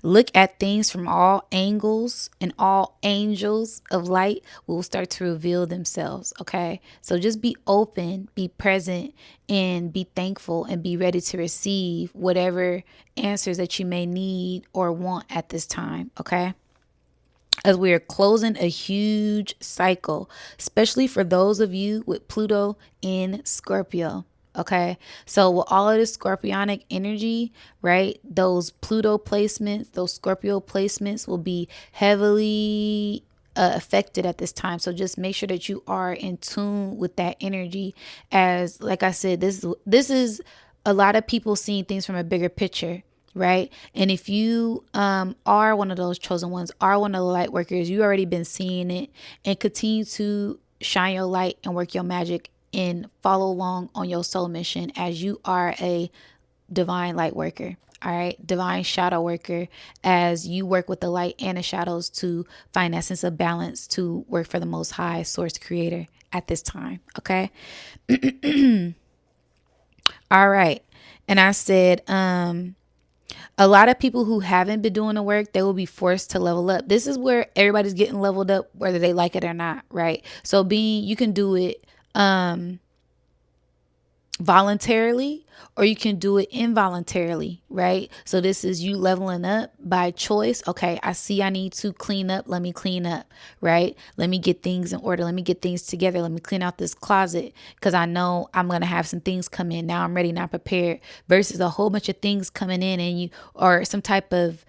Look at things from all angles, and all angels of light will start to reveal themselves. Okay. So just be open, be present, and be thankful, and be ready to receive whatever answers that you may need or want at this time. Okay. As we are closing a huge cycle, especially for those of you with Pluto in Scorpio. Okay. So with all of this scorpionic energy, right? Those Pluto placements, those Scorpio placements will be heavily affected at this time. So just make sure that you are in tune with that energy. As like I said, this is a lot of people seeing things from a bigger picture, right? And if you are one of those chosen ones, are one of the light workers, you already been seeing it, and continue to shine your light and work your magic and follow along on your soul mission as you are a divine light worker. All right, divine shadow worker, as you work with the light and the shadows to find that sense of balance, to work for the most high source creator at this time. Okay. All right. And I said, a lot of people who haven't been doing the work, they will be forced to level up. This is where everybody's getting leveled up, whether they like it or not, right? So you can do it voluntarily, or you can do it involuntarily, right? So this is you leveling up by choice. Okay, I see I need to clean up. Let me clean up, right? Let me get things in order. Let me get things together. Let me clean out this closet because I know I'm going to have some things come in. Now I'm ready, not prepared, versus a whole bunch of things coming in and you, or some type of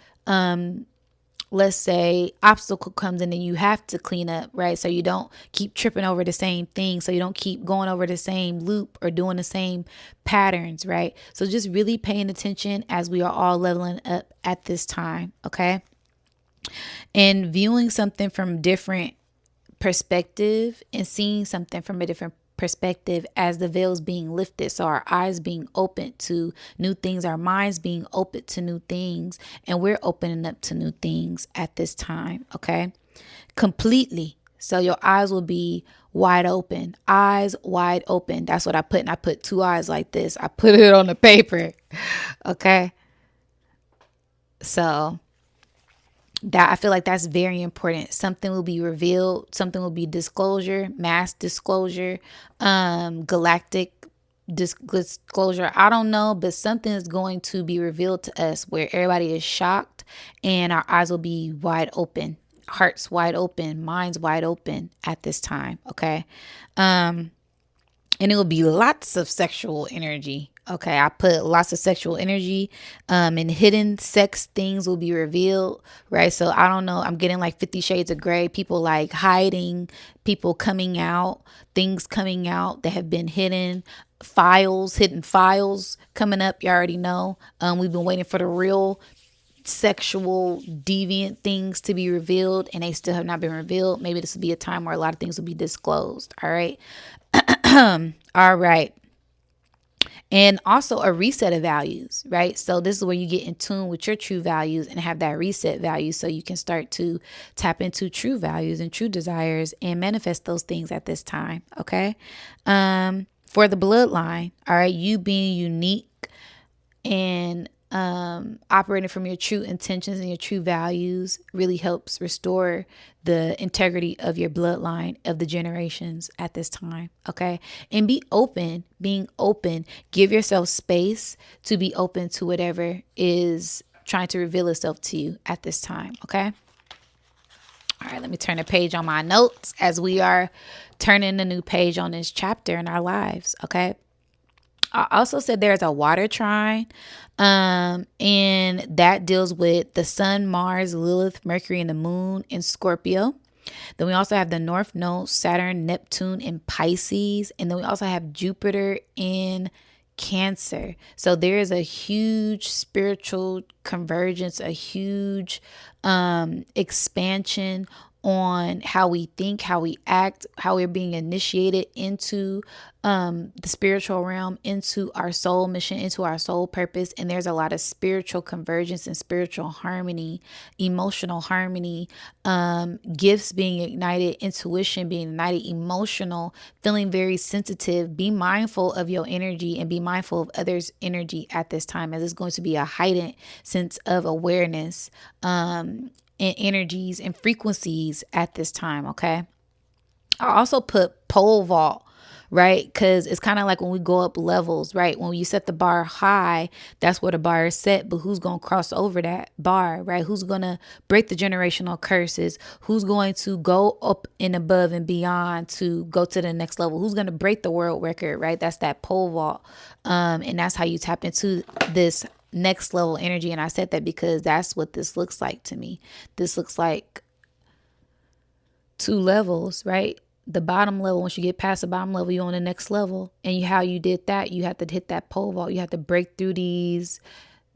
let's say obstacle comes in and you have to clean up, right? So you don't keep tripping over the same thing. So you don't keep going over the same loop or doing the same patterns, right? So just really paying attention as we are all leveling up at this time. Okay. And viewing something from different perspective and seeing something from a different perspective as the veil's being lifted. So our eyes being open to new things, our minds being open to new things, and we're opening up to new things at this time. Okay. Completely. So your eyes will be wide open, eyes wide open. That's what I put. And I put two eyes like this. I put it on the paper. Okay. So that I feel like that's very important. Something will be revealed. Something will be disclosure, mass disclosure, galactic disclosure. I don't know, but something is going to be revealed to us where everybody is shocked and our eyes will be wide open, hearts wide open, minds wide open at this time. Okay. And it will be lots of sexual energy. Okay, I put lots of sexual energy, and hidden sex things will be revealed, right? So I don't know. I'm getting like 50 Shades of Grey. People like hiding, people coming out, things coming out that have been hidden. files, hidden files coming up. You already know. We've been waiting for the real sexual deviant things to be revealed, and they still have not been revealed. Maybe this will be a time where a lot of things will be disclosed. All right. All right. And also a reset of values, right? So this is where you get in tune with your true values and have that reset value, so you can start to tap into true values and true desires and manifest those things at this time. Okay. For the bloodline, all right, you being unique and operating from your true intentions and your true values really helps restore the integrity of your bloodline of the generations at this time. Okay. And being open, give yourself space to be open to whatever is trying to reveal itself to you at this time. Okay. All right, let me turn the page on my notes as we are turning a new page on this chapter in our lives. Okay. I also said there's a water trine, and that deals with the sun, Mars, Lilith, Mercury, and the moon in Scorpio. Then we also have the North Node, Saturn, Neptune in Pisces. And then we also have Jupiter in Cancer. So there is a huge spiritual convergence, a huge expansion on how we think, how we act, how we're being initiated into the spiritual realm, into our soul mission, into our soul purpose. And there's a lot of spiritual convergence and spiritual harmony, emotional harmony, gifts being ignited, intuition being ignited, emotional, feeling very sensitive. Be mindful of your energy and be mindful of others' energy at this time, as it's going to be a heightened sense of awareness and energies and frequencies at this time. Okay. I also put pole vault, right? Because it's kind of like when we go up levels, right? When you set the bar high, that's where the bar is set. But who's going to cross over that bar, right? Who's going to break the generational curses? Who's going to go up and above and beyond to go to the next level? Who's going to break the world record, right? That's that pole vault. And that's how you tap into this next level energy. And I said that because that's what this looks like to me. This looks like 2 levels, right? The bottom level, once you get past the bottom level, you're on the next level. And how you did that, you have to hit that pole vault. You have to break through these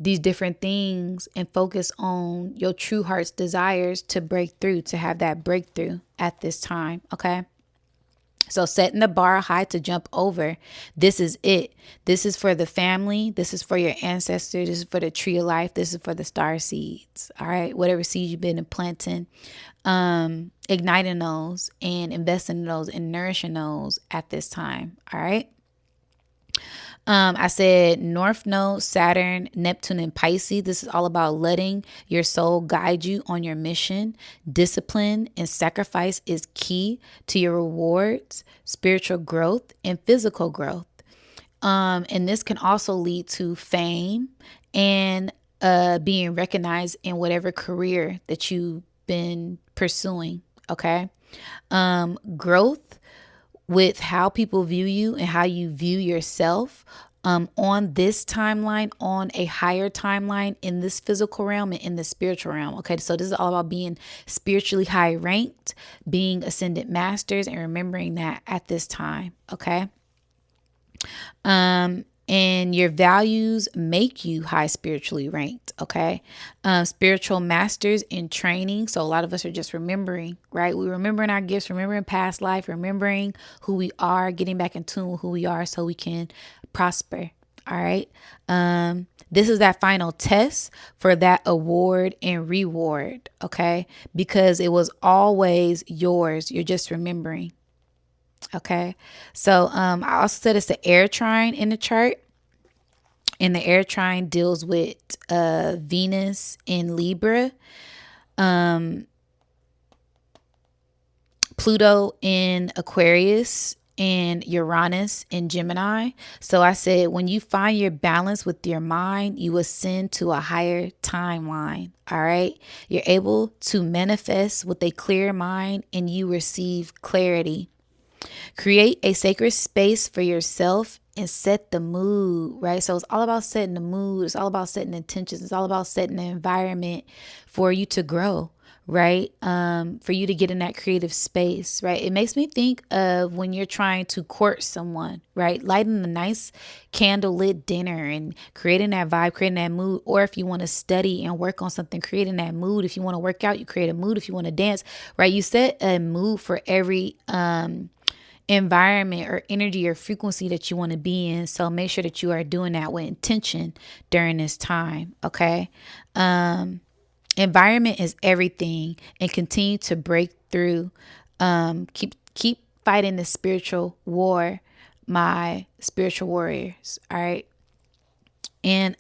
different things and focus on your true heart's desires to break through, to have that breakthrough at this time. Okay. So setting the bar high to jump over. This is it. This is for the family. This is for your ancestors. This is for the tree of life. This is for the star seeds. All right. Whatever seeds you've been planting, igniting those and investing in those and nourishing those at this time. All right. I said North Node, Saturn, Neptune, and Pisces. This is all about letting your soul guide you on your mission. Discipline and sacrifice is key to your rewards, spiritual growth, and physical growth. And this can also lead to fame and being recognized in whatever career that you've been pursuing. Okay. Growth with how people view you and how you view yourself on this timeline, on a higher timeline in this physical realm and in the spiritual realm. Okay, so this is all about being spiritually high ranked, being ascended masters, and remembering that at this time. Okay. And your values make you high spiritually ranked. Okay. Spiritual masters in training. So a lot of us are just remembering, right? We're remembering our gifts, remembering past life, remembering who we are, getting back in tune with who we are so we can prosper. All right. This is that final test for that award and reward. Okay. Because it was always yours. You're just remembering. Okay. So I also said it's the air trine in the chart. And the air trine deals with Venus in Libra, Pluto in Aquarius, and Uranus in Gemini. So I said, when you find your balance with your mind, you ascend to a higher timeline. All right. You're able to manifest with a clear mind and you receive clarity. Create a sacred space for yourself and set the mood, right? So it's all about setting the mood. It's all about setting intentions. It's all about setting the environment for you to grow, right? For you to get in that creative space, right? It makes me think of when you're trying to court someone, right? Lighting a nice candlelit dinner and creating that vibe, creating that mood. Or if you want to study and work on something, creating that mood. If you want to work out, you create a mood. If you want to dance, right? You set a mood for every environment or energy or frequency that you want to be in. So make sure that you are doing that with intention during this time. Okay. Environment is everything, and continue to break through. Keep fighting the spiritual war, my spiritual warriors. All right. And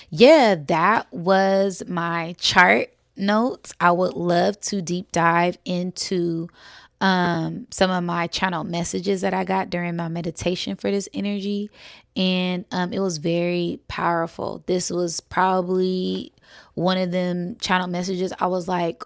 yeah, that was my chart notes. I would love to deep dive into some of my channel messages that I got during my meditation for this energy. And it was very powerful. This was probably one of them channel messages I was like,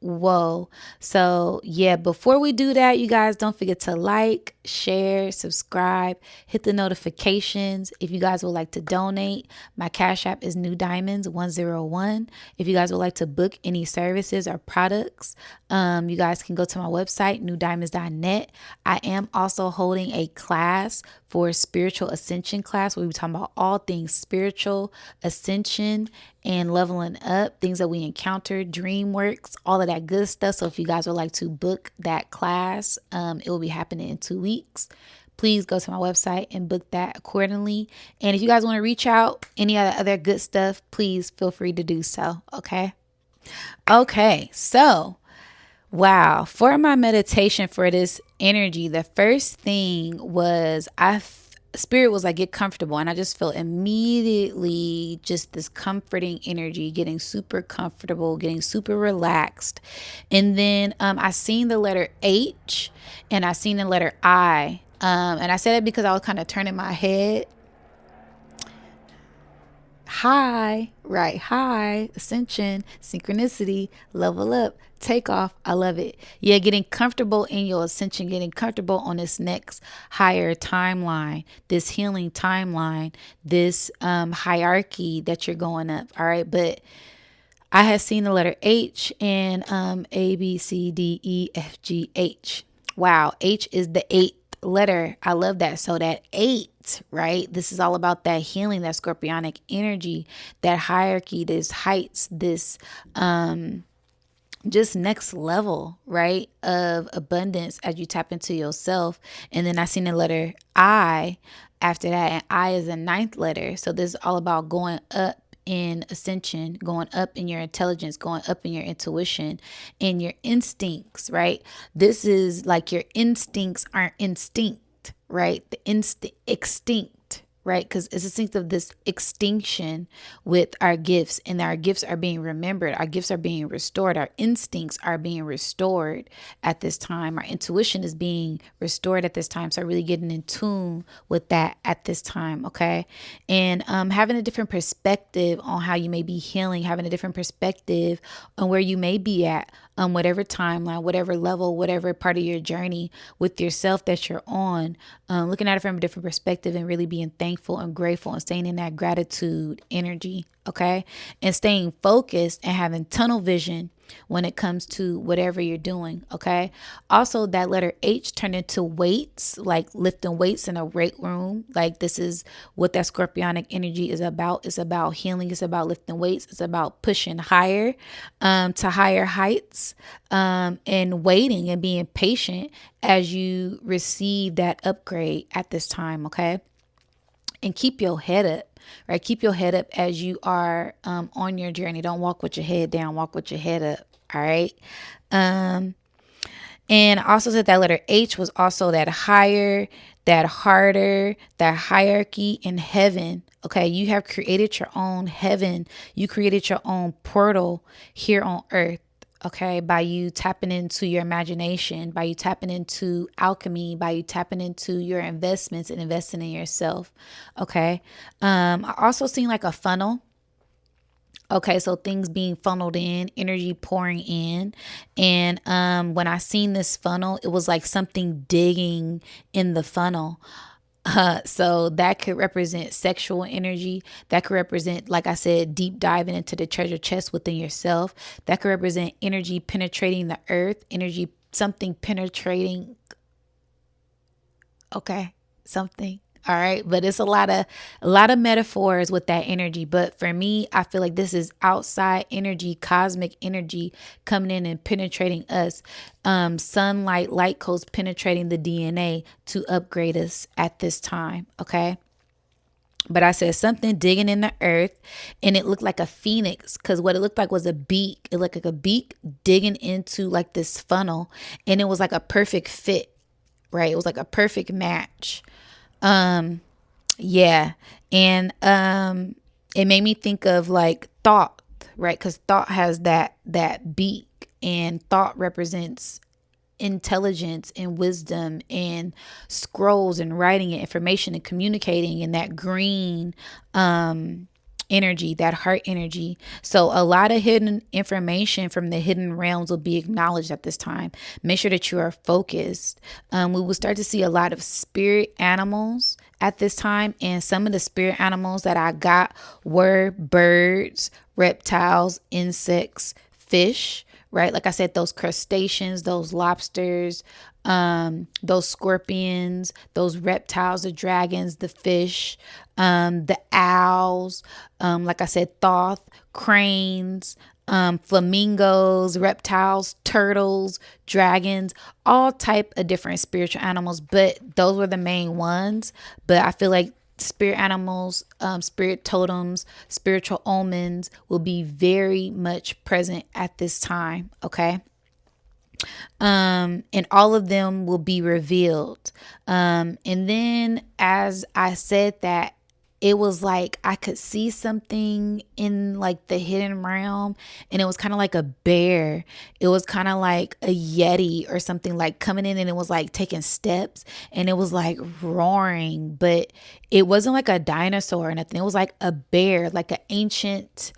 whoa. So yeah, before we do that, you guys don't forget to like, share, subscribe, hit the notifications. If you guys would like to donate, my Cash App is Nudiamonds 101. If you guys would like to book any services or products, you guys can go to my website, newdiamonds.net. I am also holding a class for spiritual ascension class where we're talking about all things spiritual ascension and leveling up, things that we encountered, dream works, all of that good stuff. So if you guys would like to book that class, it will be happening in 2 weeks. Please go to my website and book that accordingly. And if you guys want to reach out, any other good stuff, please feel free to do so. Okay. So, wow. For my meditation for this energy, the first thing was Spirit was like, get comfortable. And I just felt immediately just this comforting energy, getting super comfortable, getting super relaxed. And then I seen the letter H and I seen the letter I. And I said it because I was kind of turning my head. High, right? High, ascension, synchronicity, level up, take off. I love it. Yeah, getting comfortable in your ascension, getting comfortable on this next higher timeline, this healing timeline, this hierarchy that you're going up. All right. But I had seen the letter H and A, B, C, D, E, F, G, H. Wow. H is the eighth letter. I love that. So that eight, right? This is all about that healing, that scorpionic energy, that hierarchy, this heights, this just next level, right, of abundance as you tap into yourself. And then I seen the letter I after that, and I is the ninth letter. So this is all about going up in ascension, going up in your intelligence, going up in your intuition and your instincts, right? This is like your instincts aren't instinct, right? The instinct extinct, right? Because it's a sense of this extinction with our gifts, and our gifts are being remembered. Our gifts are being restored. Our instincts are being restored at this time. Our intuition is being restored at this time. So really getting in tune with that at this time. Okay. And having a different perspective on how you may be healing, having a different perspective on where you may be at, whatever timeline, whatever level, whatever part of your journey with yourself that you're on, looking at it from a different perspective and really being thankful and grateful and staying in that gratitude energy. Okay. And staying focused and having tunnel vision when it comes to whatever you're doing. Okay. Also, that letter H turned into weights, like lifting weights in a weight room. Like this is what that scorpionic energy is about. It's about healing. It's about lifting weights. It's about pushing higher, to higher heights, and waiting and being patient as you receive that upgrade at this time. Okay. And keep your head up. Right. Keep your head up as you are on your journey. Don't walk with your head down. Walk with your head up. All right. And I also said that letter H was also that higher, that harder, that hierarchy in heaven. Okay. You have created your own heaven. You created your own portal here on earth. Okay, by you tapping into your imagination, by you tapping into alchemy, by you tapping into your investments and investing in yourself. Okay. I also seen like a funnel. Okay, so things being funneled in, energy pouring in. And when I seen this funnel, it was like something digging in the funnel. So that could represent sexual energy. That could represent, like I said, deep diving into the treasure chest within yourself. That could represent energy penetrating the earth, energy, something penetrating. Okay, something. All right, but it's a lot of metaphors with that energy. But for me, I feel like this is outside energy, cosmic energy coming in and penetrating us. Sunlight, light codes penetrating the DNA to upgrade us at this time. Okay. But I said something digging in the earth, and it looked like a phoenix, because what it looked like was a beak. It looked like a beak digging into like this funnel, and it was like a perfect fit, right? It was like a perfect match. Yeah. And it made me think of like thought, right? Because thought has that beak, and thought represents intelligence and wisdom and scrolls and writing and information and communicating, and that green energy, that heart energy. So a lot of hidden information from the hidden realms will be acknowledged at this time. Make sure that you are focused. We will start to see a lot of spirit animals at this time, and some of the spirit animals that I got were birds, reptiles, insects, fish, right? Like I said, those crustaceans, those lobsters, those scorpions, those reptiles, the dragons, the fish, the owls, like I said, thoth, cranes, flamingos, reptiles, turtles, dragons, all type of different spiritual animals, but those were the main ones. But I feel like spirit animals, spirit totems, spiritual omens will be very much present at this time. Okay. And all of them will be revealed. And then as I said that, it was like I could see something in like the hidden realm, and it was kind of like a bear. It was kind of like a yeti or something, like coming in, and it was like taking steps, and it was like roaring, but it wasn't like a dinosaur or nothing. It was like a bear, like an ancient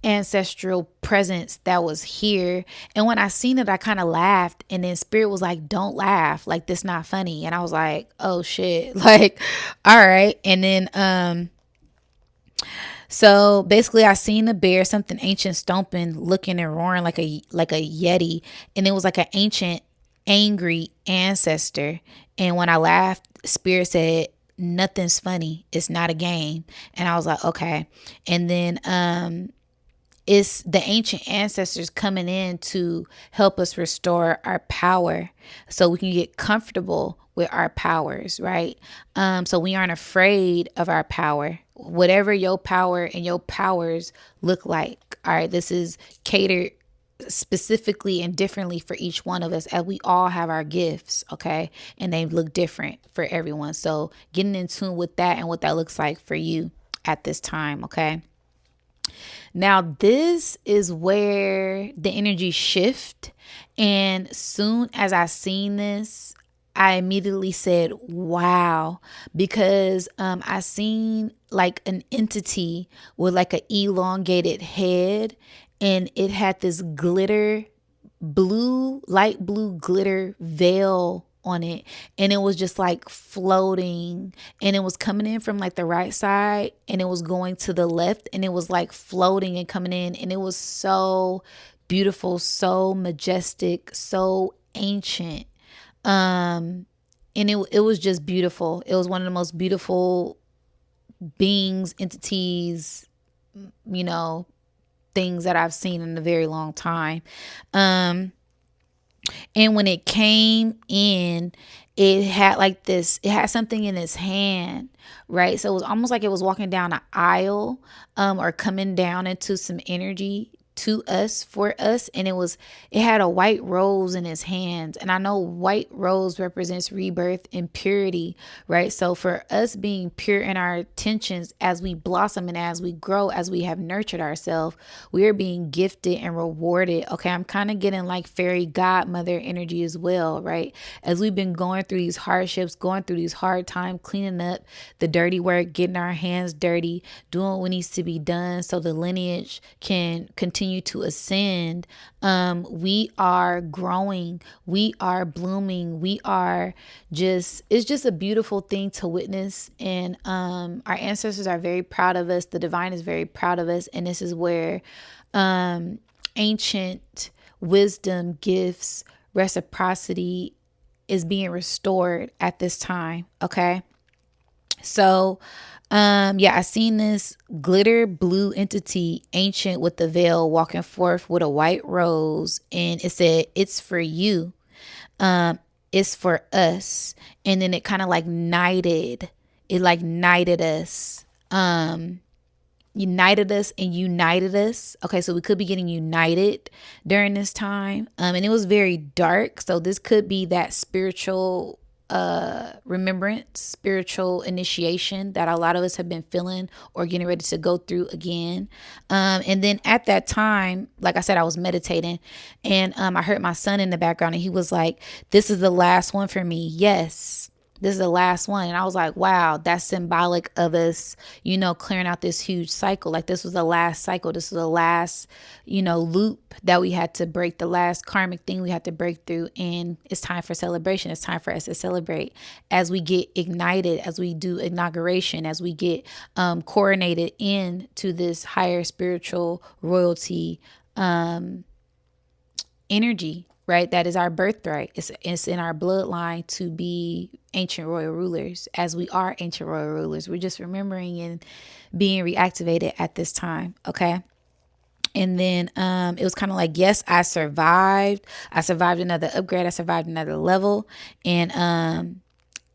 ancestral presence that was here. And when I seen it, I kind of laughed, and then spirit was like, don't laugh, like this not funny. And I was like, oh shit. Like, all right. And then so basically I seen the bear, something ancient stomping, looking and roaring like a yeti, and it was like an ancient angry ancestor. And when I laughed, spirit said, nothing's funny, it's not a game. And I was like, okay. And then it's the ancient ancestors coming in to help us restore our power, so we can get comfortable with our powers, right? So we aren't afraid of our power, whatever your power and your powers look like. All right, this is catered specifically and differently for each one of us, as we all have our gifts, okay? And they look different for everyone. So getting in tune with that and what that looks like for you at this time, okay? Now, this is where the energy shift. And soon as I seen this, I immediately said, wow, because I seen like an entity with like an elongated head, and it had this glitter, blue, light blue glitter veil on it, and it was just like floating, and it was coming in from like the right side, and it was going to the left, and it was like floating and coming in, and it was so beautiful, so majestic, so ancient. And it was just beautiful. It was one of the most beautiful beings, entities, you know, things that I've seen in a very long time. And when it came in, it had like this, it had something in its hand, right? So it was almost like it was walking down an aisle, or coming down into some energy to us, for us. And it had a white rose in its hands. And I know white rose represents rebirth and purity, right? So for us being pure in our intentions, as we blossom and as we grow, as we have nurtured ourselves, we are being gifted and rewarded. Okay, I'm kind of getting like fairy godmother energy as well, right? As we've been going through these hardships, going through these hard times, cleaning up the dirty work, getting our hands dirty, doing what needs to be done so the lineage can continue continue to ascend. We are growing, we are blooming, we are just, it's just a beautiful thing to witness. And our ancestors are very proud of us. The divine is very proud of us. And this is where ancient wisdom, gifts, reciprocity is being restored at this time. Okay. So, yeah, I seen this glitter blue entity, ancient with the veil, walking forth with a white rose, and it said, "It's for you. It's for us." And then it kind of like knighted. It like knighted us. United us and united us. Okay, so we could be getting united during this time. And it was very dark. So this could be that spiritual remembrance, spiritual initiation that a lot of us have been feeling or getting ready to go through again. And then at that time, like I said, I was meditating, and I heard my son in the background, and he was like, "This is the last one for me." Yes. This is the last one. And I was like, wow, that's symbolic of us, clearing out this huge cycle. Like this was the last cycle. This was the last, loop that we had to break, the last karmic thing we had to break through. And it's time for celebration. It's time for us to celebrate as we get ignited, as we do inauguration, as we get coronated into this higher spiritual royalty energy, right? That is our birthright. It's in our bloodline to be ancient royal rulers, as we are ancient royal rulers. We're just remembering and being reactivated at this time. Okay. And then it was kind of like, yes, I survived. I survived another upgrade. I survived another level. And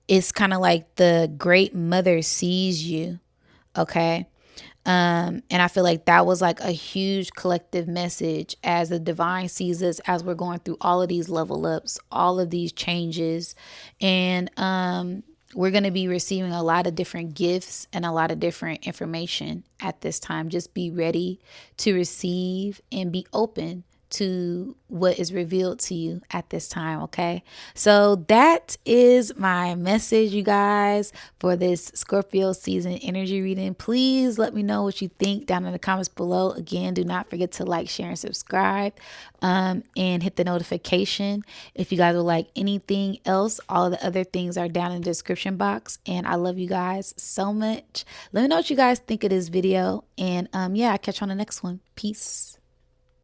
it's kind of like the great mother sees you. Okay. And I feel like that was like a huge collective message as the divine sees us as we're going through all of these level ups, all of these changes. And we're going to be receiving a lot of different gifts and a lot of different information at this time. Just be ready to receive and be open to what is revealed to you at this time. Okay. So that is my message, you guys, for this Scorpio season energy reading. Please let me know what you think down in the comments below. Again, do not forget to like, share, and subscribe, and hit the notification. If you guys would like anything else, all of the other things are down in the description box. And I love you guys so much. Let me know what you guys think of this video. And yeah, I'll catch you on the next one. Peace.